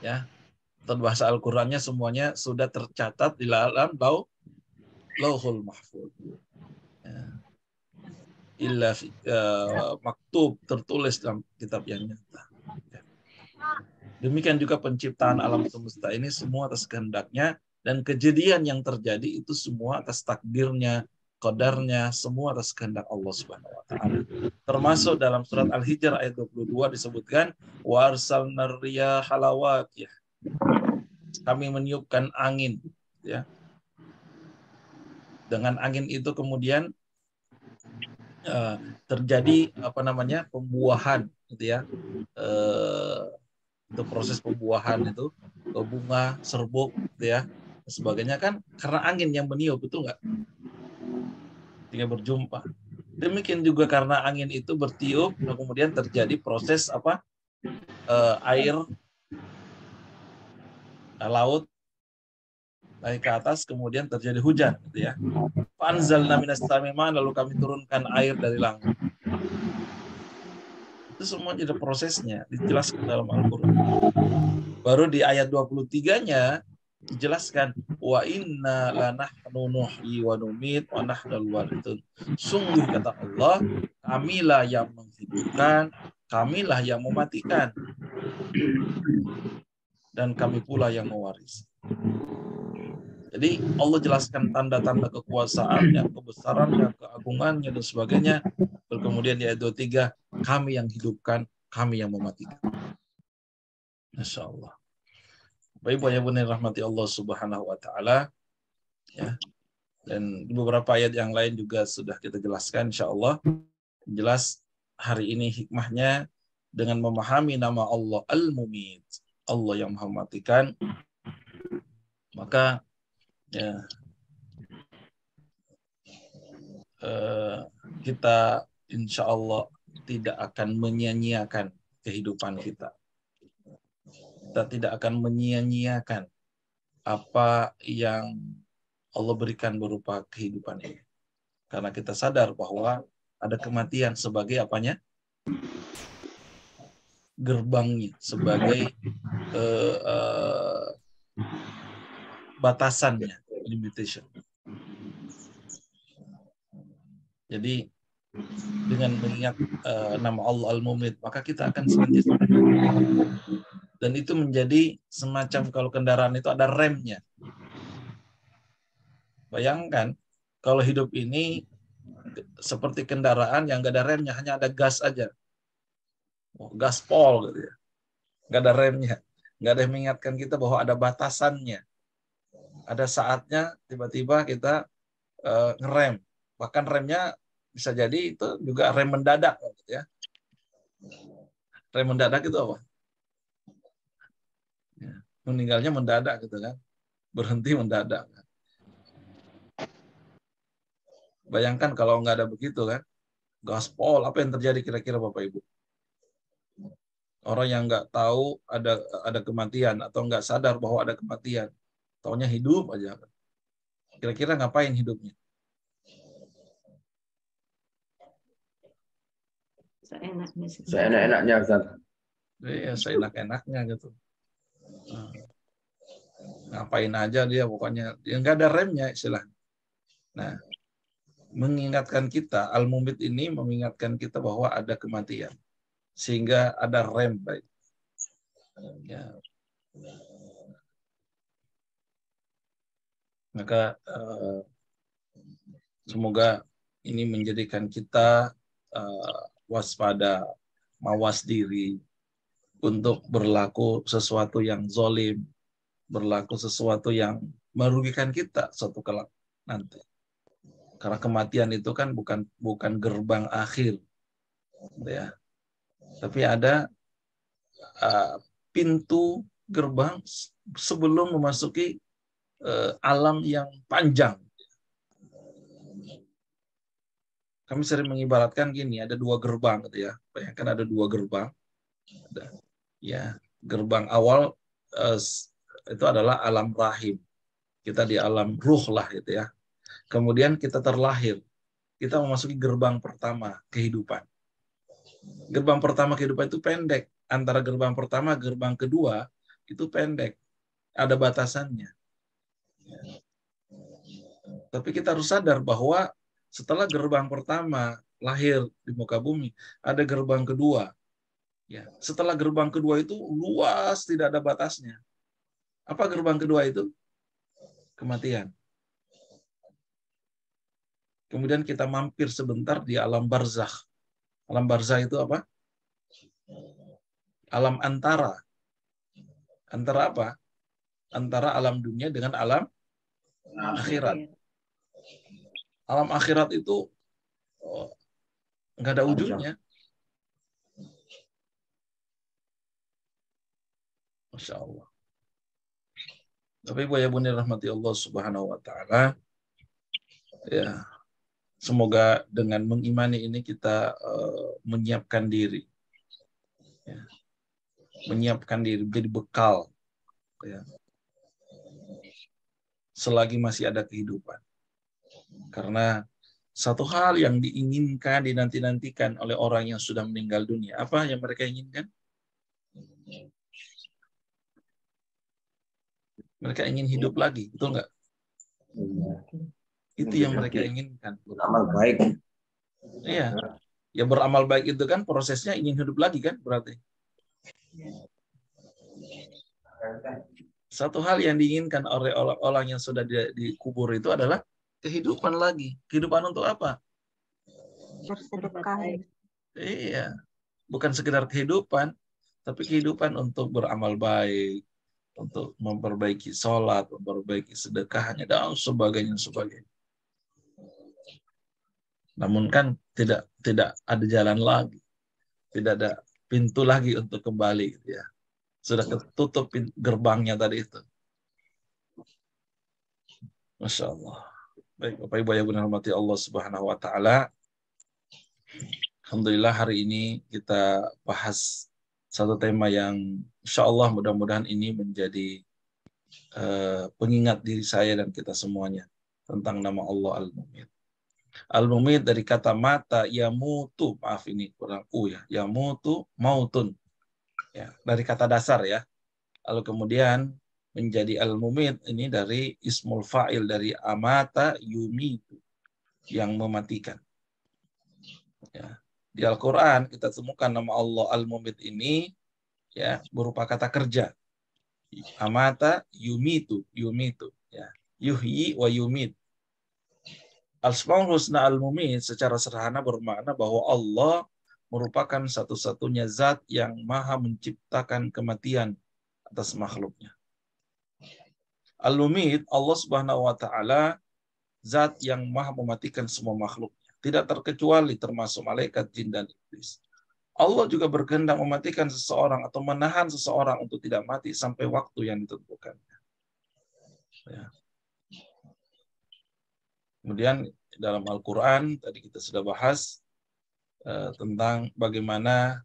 Speaker 1: Ya. Atau bahasa Al-Qur'annya semuanya sudah tercatat di dalam Lauhul Mahfuz. Ya. Illa maktub, tertulis dalam kitab yang nyata. Ya. Demikian juga penciptaan alam semesta ini semua atas kehendaknya, dan kejadian yang terjadi itu semua atas takdirnya, qadarnya, semua atas kehendak Allah Subhanahu wa taala. Termasuk dalam surat Al-Hijr ayat 22 disebutkan wa arsalnar riyaha lawaqih. kami meniupkan angin, ya. Dengan angin itu kemudian terjadi pembuahan, gitu ya. Itu proses pembuahan itu bunga, serbuk, gitu ya, sebagainya kan karena angin yang meniup, betul nggak? Ketika berjumpa. Demikian juga karena angin itu bertiup, kemudian terjadi proses air laut naik ke atas, kemudian terjadi hujan, gitu ya. Fanzalna minas sami'an, lalu kami turunkan air dari langit. Itu semua ada prosesnya, dijelaskan dalam Al-Quran. Baru di ayat 23-nya dijelaskan, wa inna lanahnu nuhyi wa numit wa nahnul warithun. Sungguh kata Allah, kamilah yang menghidupkan, kamilah yang mematikan, dan kami pula yang mewarisi. Jadi Allah jelaskan tanda-tanda kekuasaannya, kebesarannya, keagungannya, dan sebagainya. Kemudian di ayat 23, kami yang hidupkan, kami yang mematikan. Masya Allah. Baik, yang benar rahmati Allah Subhanahu wa Ta'ala. Ya. Dan beberapa ayat yang lain juga sudah kita jelaskan, insya Allah. Jelas hari ini hikmahnya dengan memahami nama Allah Al-Mumit, Allah yang Maha mematikan, maka ya, kita insya Allah tidak akan menyia-nyiakan kehidupan kita. Kita tidak akan menyia-nyiakan apa yang Allah berikan berupa kehidupan ini. Karena kita sadar bahwa ada kematian sebagai apanya? Gerbangnya, sebagai batasannya, limitation. Jadi dengan mengingat nama Allah Al-Mumit, maka kita akan senantiasa. Dan itu menjadi semacam kalau kendaraan itu ada remnya. Bayangkan kalau hidup ini seperti kendaraan yang nggak ada remnya, hanya ada gas aja. Gaspol gitu ya. Nggak ada remnya. Nggak ada yang mengingatkan kita bahwa ada batasannya. Ada saatnya tiba-tiba kita ngerem. Bahkan remnya bisa jadi itu juga rem mendadak, gitu ya. Rem mendadak itu apa? Ya, meninggalnya mendadak gitu kan. Berhenti mendadak. Bayangkan kalau nggak ada begitu kan. Gaspol, apa yang terjadi kira-kira Bapak Ibu? Orang yang nggak tahu ada kematian atau nggak sadar bahwa ada kematian. Taunya hidup aja. Kira-kira ngapain hidupnya?
Speaker 3: Seenak-enaknya, Ustaz.
Speaker 1: Iya, seenak-enaknya gitu. Ngapain aja dia pokoknya. Dia nggak ada remnya istilahnya. Nah, mengingatkan kita, Al-Mumit ini mengingatkan kita bahwa ada kematian. Sehingga ada rem. Baik. Ya. Maka semoga ini menjadikan kita waspada, mawas diri untuk berlaku sesuatu yang zalim, berlaku sesuatu yang merugikan kita suatu kelak nanti. Karena kematian itu kan bukan gerbang akhir, ya. Tapi ada pintu gerbang sebelum memasuki alam yang panjang. Kami sering mengibaratkan gini, ada dua gerbang, gitu ya. Bayangkan ada dua gerbang. Ya, gerbang awal itu adalah alam rahim. Kita di alam ruh lah, gitu ya. Kemudian kita terlahir. Kita memasuki gerbang pertama kehidupan. Gerbang pertama kehidupan itu pendek. Antara gerbang pertama, gerbang kedua itu pendek. Ada batasannya. Tapi kita harus sadar bahwa setelah gerbang pertama lahir di muka bumi, ada gerbang kedua. Ya, setelah gerbang kedua itu luas, tidak ada batasnya. Apa gerbang kedua itu? Kematian. Kemudian kita mampir sebentar di alam barzakh. Alam barzakh itu apa? Alam antara. Antara apa? antara alam dunia dengan alam akhirat. Alam akhirat itu nggak ada ujungnya. Masya Allah. Tapi Ibu ya Bunda rahmati Allah Subhanahu wa taala, ya, semoga dengan mengimani ini kita menyiapkan diri. Ya. Menyiapkan diri menjadi bekal, ya, selagi masih ada kehidupan. Karena satu hal yang diinginkan, dinanti-nantikan oleh orang yang sudah meninggal dunia, apa yang mereka inginkan? Mereka ingin hidup lagi, betul nggak? Itu yang mereka inginkan.
Speaker 3: Beramal baik.
Speaker 1: Iya. Ya beramal baik itu kan prosesnya ingin hidup lagi kan berarti. Satu hal yang diinginkan oleh orang yang sudah dikubur itu adalah kehidupan lagi. Kehidupan untuk apa?
Speaker 7: Bersedekah.
Speaker 1: Iya. Bukan sekedar kehidupan, tapi kehidupan untuk beramal baik, untuk memperbaiki sholat, memperbaiki sedekahnya, dan sebagainya. Namun kan tidak ada jalan lagi, tidak ada pintu lagi untuk kembali, ya. Sudah ketutup gerbangnya tadi itu. Masya Allah. Baik, Bapak Ibu yang dirahmati Allah Subhanahu wa taala. Alhamdulillah hari ini kita bahas satu tema yang insya Allah mudah-mudahan ini menjadi pengingat diri saya dan kita semuanya tentang nama Allah Al-Mumit. Al-Mumit dari kata mata yamutu, maaf ini kurang ya, yamutu mautun. Ya, dari kata dasar ya. Lalu kemudian menjadi Al-Mumit ini dari ismul fa'il dari amata yumitu, yang mematikan. Ya. Di Al-Qur'an kita temukan nama Allah Al-Mumit ini ya berupa kata kerja. Amata yumitu ya. Yuhyi wa yumit. Al-Asmaul Husna Al-Mumit secara sederhana bermakna bahwa Allah merupakan satu-satunya zat yang maha menciptakan kematian atas makhluknya. Al-Mumit, Allah Subhanahu wa taala zat yang maha mematikan semua makhluknya, tidak terkecuali termasuk malaikat, jin dan iblis. Allah juga berkehendak mematikan seseorang atau menahan seseorang untuk tidak mati sampai waktu yang ditentukan. Ya. Kemudian dalam Al-Quran tadi kita sudah bahas tentang bagaimana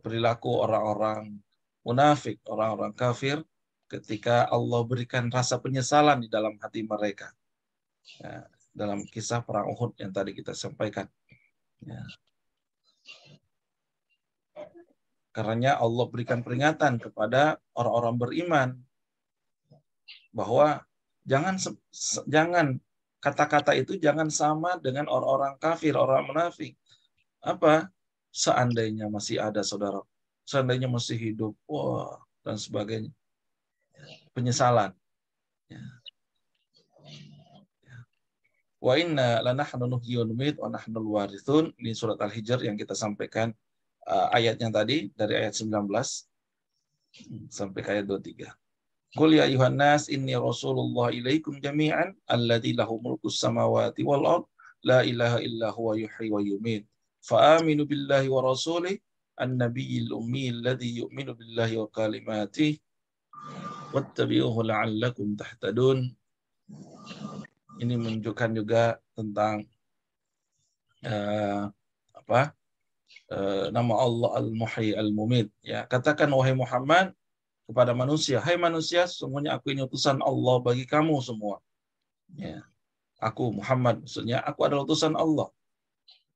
Speaker 1: perilaku orang-orang munafik, orang-orang kafir ketika Allah berikan rasa penyesalan di dalam hati mereka. Ya, dalam kisah perang Uhud yang tadi kita sampaikan. Ya. Karena Allah berikan peringatan kepada orang-orang beriman bahwa jangan kata-kata itu jangan sama dengan orang-orang kafir, orang munafik. Apa? Seandainya masih ada saudara, seandainya masih hidup, wah, dan sebagainya. Penyesalan. Ya. Wa inna lanahnu nuhyi wa numit wa nahnul warithun. Ini surat Al-Hijr yang kita sampaikan ayatnya tadi dari ayat 19 sampai ke ayat 23. Qul ya ayuhan nas inni rasulullah ilaikum jami'an alladzi lahu mulkus samawati wal ard la ilaha illa huwa yuhyi wa yumiit. Fa aminu billahi wa rasulih an-nabiyil ummi alladzi yu'minu billahi wa kalimatihi wattabi'uhu la'allakum tahtadun. Ini menunjukkan juga tentang nama Allah Al-Muhyi Al-Mumit. Ya, katakan wahai Muhammad kepada manusia, hai manusia, sesungguhnya aku ini utusan Allah bagi kamu semua. Ya, aku Muhammad, maksudnya aku adalah utusan Allah.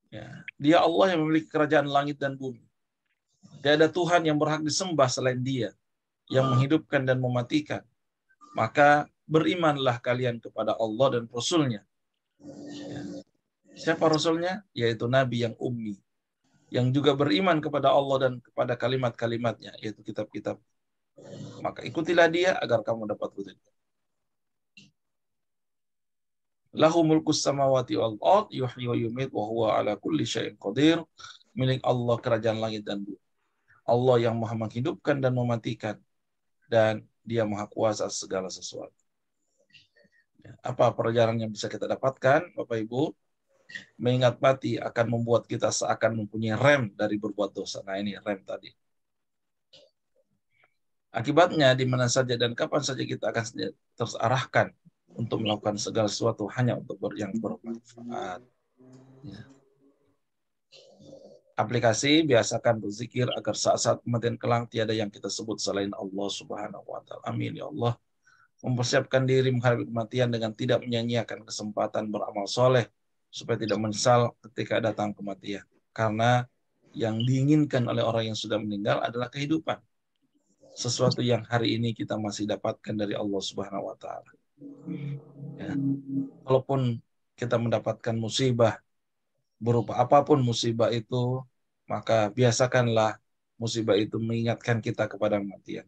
Speaker 1: Ya, dia Allah yang memiliki kerajaan langit dan bumi. Tidak ada Tuhan yang berhak disembah selain Dia, yang menghidupkan dan mematikan. Maka berimanlah kalian kepada Allah dan Rasul-Nya. Ya. Siapa Rasul-Nya? Yaitu Nabi yang ummi, yang juga beriman kepada Allah dan kepada kalimat-kalimatnya, yaitu kitab-kitab. Maka ikutilah dia agar kamu dapat petunjuk. Lahu mulkus samawati wal ard yuhyi wa yumiit wa huwa ala kulli syai'in qadir. Milik Allah kerajaan langit dan bumi. Allah yang maha menghidupkan dan mematikan, dan Dia Maha Kuasa segala sesuatu. Apa pelajaran yang bisa kita dapatkan, Bapak Ibu? Mengingat mati akan membuat kita seakan mempunyai rem dari berbuat dosa. Nah ini rem tadi. Akibatnya di mana saja dan kapan saja kita akan terarahkan untuk melakukan segala sesuatu hanya untuk yang bermanfaat. Ya. Aplikasi, biasakan berzikir agar saat-saat kematian kelak tiada yang kita sebut selain Allah Subhanahu wa Ta'ala. Amin ya Allah. Mempersiapkan diri menghadapi kematian dengan tidak menyia-nyiakan kesempatan beramal soleh supaya tidak menyesal ketika datang kematian. Karena yang diinginkan oleh orang yang sudah meninggal adalah kehidupan. Sesuatu yang hari ini kita masih dapatkan dari Allah Subhanahu wa Ta'ala. Ya. Walaupun kita mendapatkan musibah berupa apapun musibah itu, maka biasakanlah musibah itu mengingatkan kita kepada kematian.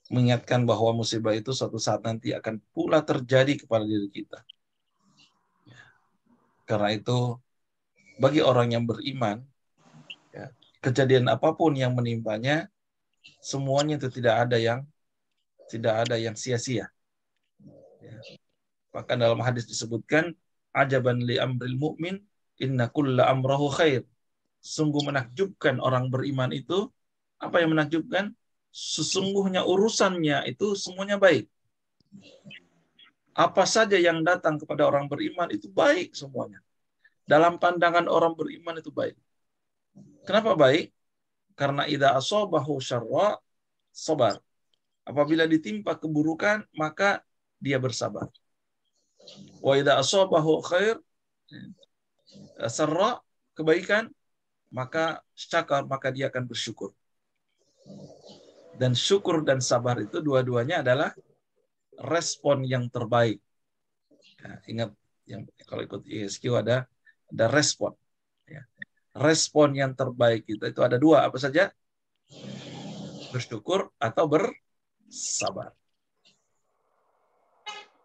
Speaker 1: Mengingatkan bahwa musibah itu suatu saat nanti akan pula terjadi kepada diri kita. Ya. Karena itu, bagi orang yang beriman, ya, kejadian apapun yang menimpanya, semuanya itu tidak ada yang sia-sia. Ya. Bahkan dalam hadis disebutkan, ajaban li amril mu'min, inna kulla amrahu khair. Sungguh menakjubkan orang beriman itu. Apa yang menakjubkan? Sesungguhnya urusannya itu semuanya baik. Apa saja yang datang kepada orang beriman itu baik semuanya. Dalam pandangan orang beriman itu baik. Kenapa baik? Karena idza asabahu syarra sabar. Apabila ditimpa keburukan, maka dia bersabar. Wa idza asabahu khair sarra, kebaikan, maka syakar, maka dia akan bersyukur. Dan syukur dan sabar itu dua-duanya adalah respon yang terbaik. Ya, ingat yang kalau ikut ISQ ada respon. Ya. Respon yang terbaik itu ada dua, apa saja? Bersyukur atau bersabar.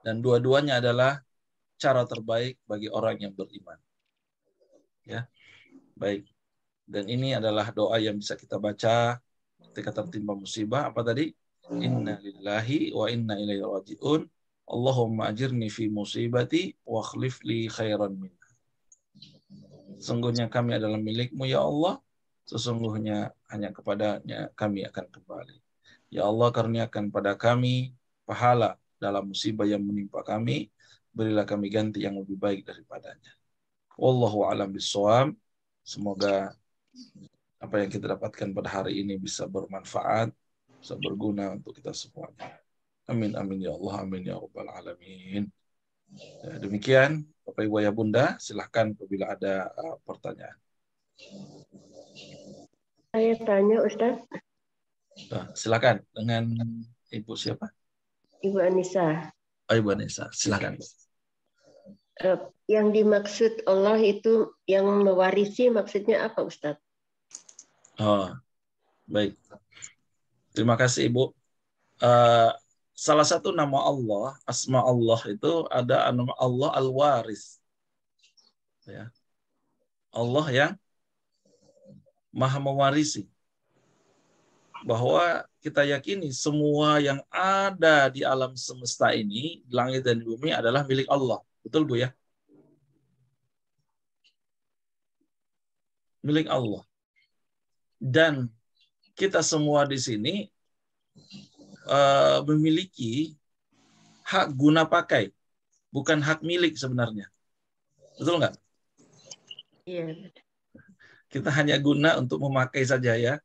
Speaker 1: Dan dua-duanya adalah cara terbaik bagi orang yang beriman. Ya, baik. Dan ini adalah doa yang bisa kita baca ketika tertimpa musibah. Apa tadi? Inna lillahi wa inna ilaihi raji'un. Allahumma ajirni fi musibati wa akhlif li khairan minha. Sesungguhnya kami adalah milik-Mu ya Allah. Sesungguhnya hanya kepadanya kami akan kembali. Ya Allah, karuniakan pada kami pahala dalam musibah yang menimpa kami. Berilah kami ganti yang lebih baik daripadanya. Wallahu a'lam bishawab. Semoga apa yang kita dapatkan pada hari ini bisa bermanfaat, bisa berguna untuk kita semuanya. Amin, amin ya Allah, amin ya rabbal alamin. Ya, demikian, Bapak Ibu Ayah Bunda, silahkan apabila ada pertanyaan.
Speaker 6: Saya tanya Ustaz.
Speaker 1: Silakan dengan Ibu siapa?
Speaker 6: Ibu Anissa.
Speaker 1: Ibu Anissa, silakan.
Speaker 6: Yang dimaksud Allah itu yang mewarisi maksudnya apa Ustaz?
Speaker 1: Oh, baik. Terima kasih Ibu. Salah satu nama Allah, asma Allah itu ada nama Allah Al-Waris. Ya. Allah yang Maha mewarisi. Bahwa kita yakini semua yang ada di alam semesta ini, di langit dan di bumi adalah milik Allah. Betul Bu ya? Milik Allah. Dan kita semua di sini memiliki hak guna pakai, bukan hak milik sebenarnya. Betul nggak?
Speaker 6: Iya.
Speaker 1: Kita hanya guna untuk memakai saja ya.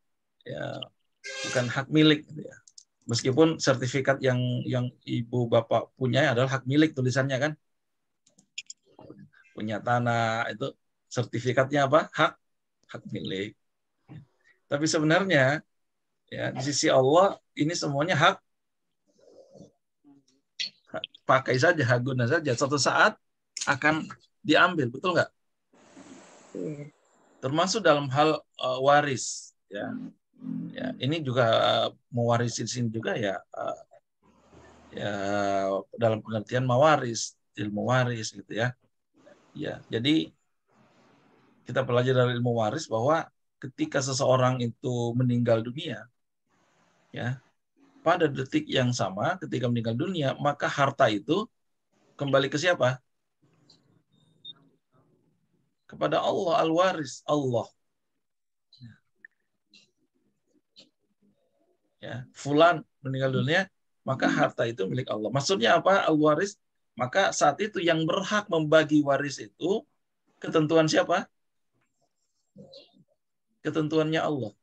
Speaker 1: Bukan hak milik. Ya. Meskipun sertifikat yang Ibu Bapak punya adalah hak milik tulisannya kan. Punya tanah itu sertifikatnya apa? Hak milik. Tapi sebenarnya ya di sisi Allah ini semuanya hak pakai saja, hak guna saja. Suatu saat akan diambil, betul nggak?
Speaker 6: Iya.
Speaker 1: Termasuk dalam hal waris. Ya, ini juga mewarisi di sini juga ya dalam pengertian mawaris, ilmu waris gitu ya. Ya, jadi kita belajar dari ilmu waris bahwa ketika seseorang itu meninggal dunia, ya, pada detik yang sama ketika meninggal dunia, maka harta itu kembali ke siapa? Kepada Allah, al-waris, Allah. Ya, fulan meninggal dunia, maka harta itu milik Allah. Maksudnya apa? Al-waris, maka saat itu yang berhak membagi waris itu ketentuan siapa? Ketentuannya Allah.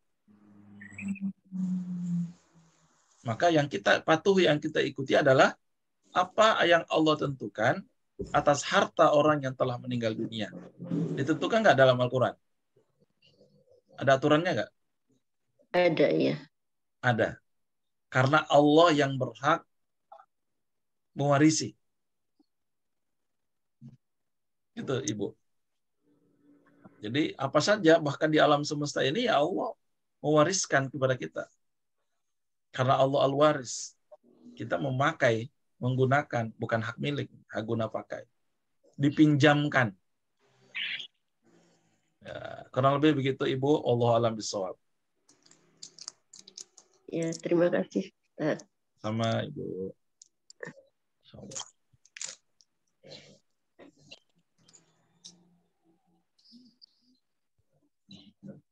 Speaker 1: Maka yang kita patuhi, yang kita ikuti adalah apa yang Allah tentukan atas harta orang yang telah meninggal dunia. Ditentukan nggak dalam Al-Quran? Ada aturannya nggak?
Speaker 6: Ada ya.
Speaker 1: Ada. Karena Allah yang berhak mewarisi. Gitu, Ibu. Jadi apa saja, bahkan di alam semesta ini, ya Allah mewariskan kepada kita. Karena Allah al-waris. Kita memakai, menggunakan, bukan hak milik, hak guna pakai. Dipinjamkan. Ya, kurang lebih begitu, Ibu. Allah alam bisawab.
Speaker 6: Ya, terima kasih, Ustaz.
Speaker 1: Sama Ibu. Insyaallah.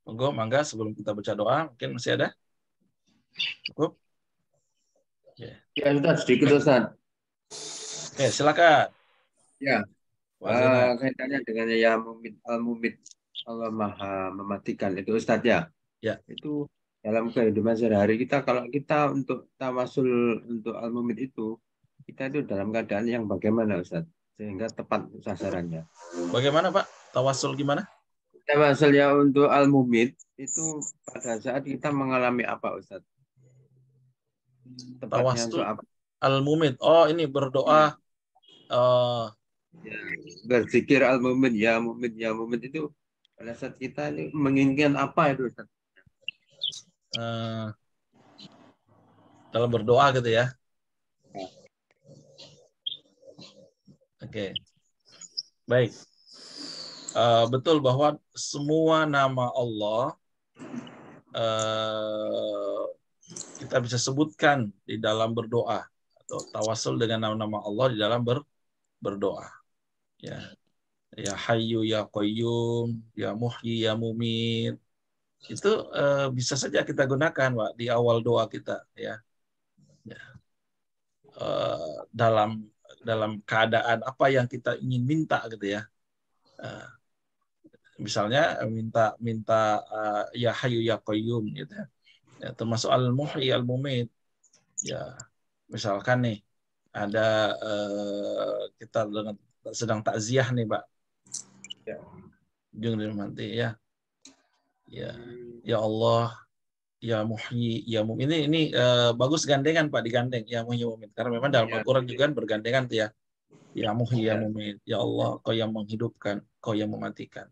Speaker 1: Monggo, mangga sebelum kita baca doa, mungkin masih ada? Cukup?
Speaker 3: Ya, Ustaz, sedikit Ustaz.
Speaker 1: Oke, silakan.
Speaker 3: Ya,
Speaker 1: Wazana.
Speaker 3: kaitannya dengan ya mumit al-mumit, Allah Maha mematikan itu Ustaz ya.
Speaker 1: Ya.
Speaker 3: Itu dalam kehidupan sehari-hari kita, kalau kita untuk tawasul untuk al-mumit itu, kita itu dalam keadaan yang bagaimana Ustaz? Sehingga tepat sasarannya.
Speaker 1: Bagaimana Pak? Tawasul gimana?
Speaker 3: Tawasulnya untuk al-mumit itu pada saat kita mengalami apa Ustaz? Tepatnya untuk
Speaker 1: Tawasul
Speaker 3: apa?
Speaker 1: al-mumit. Oh, ini berdoa.
Speaker 3: Ya, berzikir al-mumit ya mumit itu pada saat kita ini menginginkan apa itu Ustaz?
Speaker 1: Dalam berdoa gitu ya. Oke. Baik. Betul bahwa semua nama Allah kita bisa sebutkan di dalam berdoa atau tawasul dengan nama-nama Allah di dalam berdoa. Ya. Ya Hayyu ya Qayyum, ya Muhyi ya Mumit. Itu bisa saja kita gunakan, Pak, di awal doa kita ya. Ya. Dalam keadaan apa yang kita ingin minta gitu ya. Misalnya minta ya Hayyu ya Qayyum gitu ya. Ya, termasuk al-Muhyi al-Mumit. Ya, misalkan nih ada kita sedang takziah nih, Pak.
Speaker 3: Ya.
Speaker 1: Ujung dari mati ya. Ya. Ya Allah, ya Muhyi, ya Mumit. Ini bagus gandengan Pak, digandeng ya Muhyi ya Mumit. Karena memang dalam Al-Qur'an juga bergandengan tuh ya. Ya Muhyi ya Mumit. Ya Allah, Kau yang menghidupkan, Kau yang mematikan.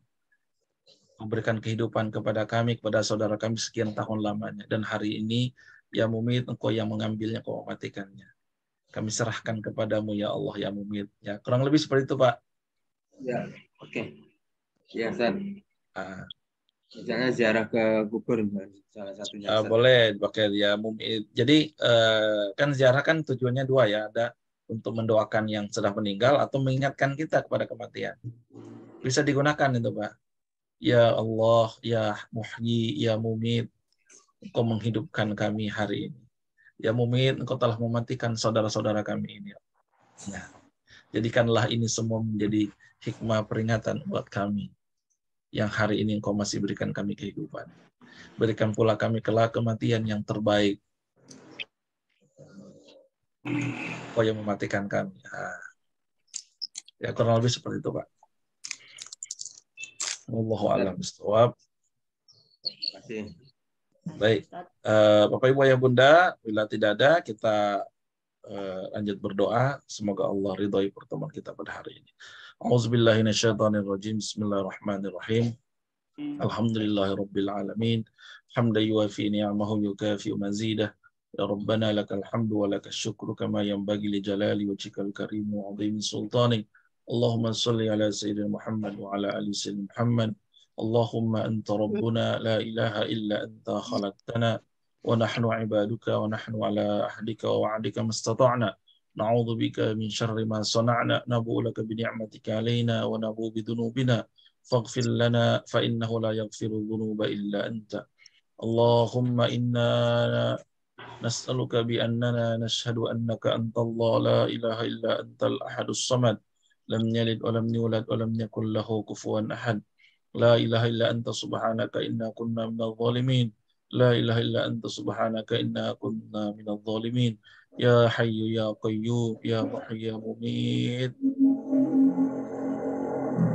Speaker 1: Memberikan kehidupan kepada kami, kepada saudara kami sekian tahun lamanya. Dan hari ini, ya Mumit, Engkau yang mengambilnya, Kau mematikannya. Kami serahkan kepadamu, ya Allah, ya Mumit. Ya, kurang lebih seperti itu, Pak.
Speaker 3: Ya, oke. Ya, Ustaz. Misalnya ziarah ke kubur, salah satunya.
Speaker 1: Boleh, pakai ya Mumit. Jadi, kan ziarah kan tujuannya dua ya. Ada untuk mendoakan yang sudah meninggal atau mengingatkan kita kepada kematian. Bisa digunakan itu, Pak. Ya Allah, ya Muhyi, ya Mumit, Engkau menghidupkan kami hari ini. Ya Mumit, Engkau telah mematikan saudara-saudara kami ini. Nah, jadikanlah ini semua menjadi hikmah peringatan buat kami. Yang hari ini Engkau masih berikan kami kehidupan. Berikan pula kami kelak kematian yang terbaik. Engkau yang mematikan kami. Ya kurang lebih seperti itu, Pak. Wallahu a'lam bishawab. Baik, Bapak Ibu Ayah Bunda, bila tidak ada kita lanjut berdoa. Semoga Allah ridhoi pertemuan kita pada hari ini. A'udzubillahi minasyaitonirrajim. Bismillahirrahmanirrahim. Alhamdulillahirabbil alamin. Hamdan yuwafi ni'amahu yukafi'u mazidah. Ya Rabbana lakal hamdu wa lakal syukru kama yanbaghi li jalali wajhikal karim wa 'azimi sultanik. Allahumma shalli ala sayyidina Muhammad wa ala ali sayyidina Muhammad. Allahumma anta rabbuna la ilaha illa anta khalaqtana wa nahnu ibaduka wa nahnu ala ahdika wa wa'dika mastata'na na'udzu bika min syarri ma sana'na nabu'u laka bi ni'matika alaina wa nabu'u bi dzunubina faghfir lana fa innahu la yaghfiru dzunuba illa anta Allahumma inna nas'aluka bi annana nashhadu annaka antallahu la ilaha illa antal ahadus samad lam yalid wa lam yulad wa lam yakul lahu kufuwan ahad la ilaha illa anta subhanaka inna kunna minadh dhalimin la ilaha illa anta subhanaka inna kunna minadh dhalimin ya hayyu ya qayyum ya muhyi ya mumit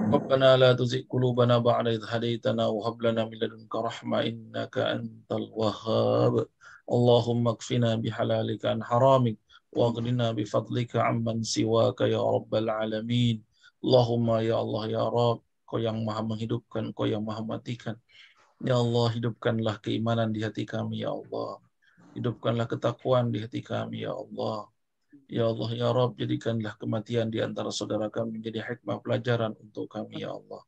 Speaker 1: Rabbana la tuzigh qulubana ba'da idh hadaytana wa hab lana min ladunka rahmah innaka antal wahhab Allahumma kfina bihalalika an haramik wa aghnina bifadlika amman siwaka ya rabbal alamin Allahumma ya Allah ya Rabb Kau yang maha menghidupkan Kau yang maha matikan ya Allah hidupkanlah keimanan di hati kami ya Allah hidupkanlah ketakwaan di hati kami ya Allah ya Allah ya Rabb jadikanlah kematian di antara saudara kami menjadi hikmah pelajaran untuk kami ya Allah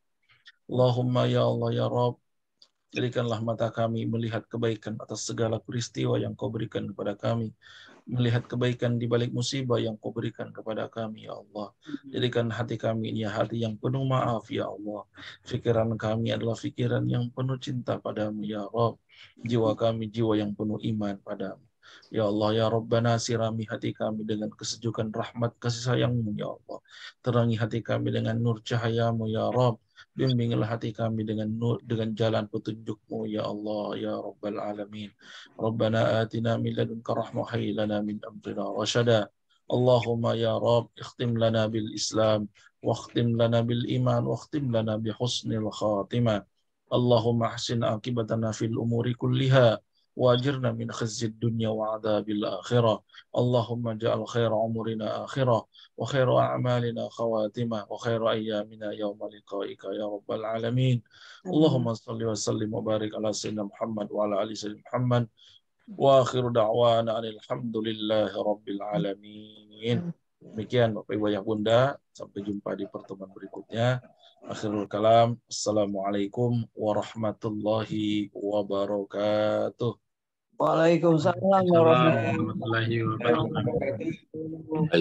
Speaker 1: Allahumma ya Allah ya Rabb jadikanlah mata kami melihat kebaikan atas segala peristiwa yang Kau berikan kepada kami. Melihat kebaikan di balik musibah yang Kau berikan kepada kami, ya Allah. Jadikan hati kami ini hati yang penuh maaf, ya Allah. Fikiran kami adalah fikiran yang penuh cinta padamu, ya Rabb. Jiwa kami jiwa yang penuh iman padamu. Ya Allah, ya Rabbana sirami hati kami dengan kesejukan rahmat kasih sayang-Mu, ya Allah. Terangi hati kami dengan nur cahaya-Mu, ya Rabb. Bimbinglah hati kami dengan nur, dengan jalan petunjuk-Mu ya Allah ya Rabbal alamin. Rabbana atina min ladunka rahmah hayyi lana min amrina rasyada. Allahumma ya Rabb ikhtim lana bil Islam wa ikhtim lana bil iman wa ikhtim lana bi husnil khatimah. Allahumma ahsin akibatana fil umuri kulliha wajirna min khizyid dunya wa adzabil akhirah. Allahumma ja'al khaira umurina akhirah wa khairu a'malina khawatimah wa khairu ayyamina yawma liqa'ika ya rabbal alamin. Allahumma salli wa sallim wa barik ala sayyidina Muhammad wa ala ali sayyidina Muhammad wa akhiru da'wana alhamdulillahi rabbil alamin. Demikian Bapak Ibu yang Bunda, sampai jumpa di pertemuan berikutnya. Akhirul kalam, assalamualaikum warahmatullahi wabarakatuh.
Speaker 5: Waalaikumsalam warahmatullahi
Speaker 2: Warahmatullahi wabarakatuh.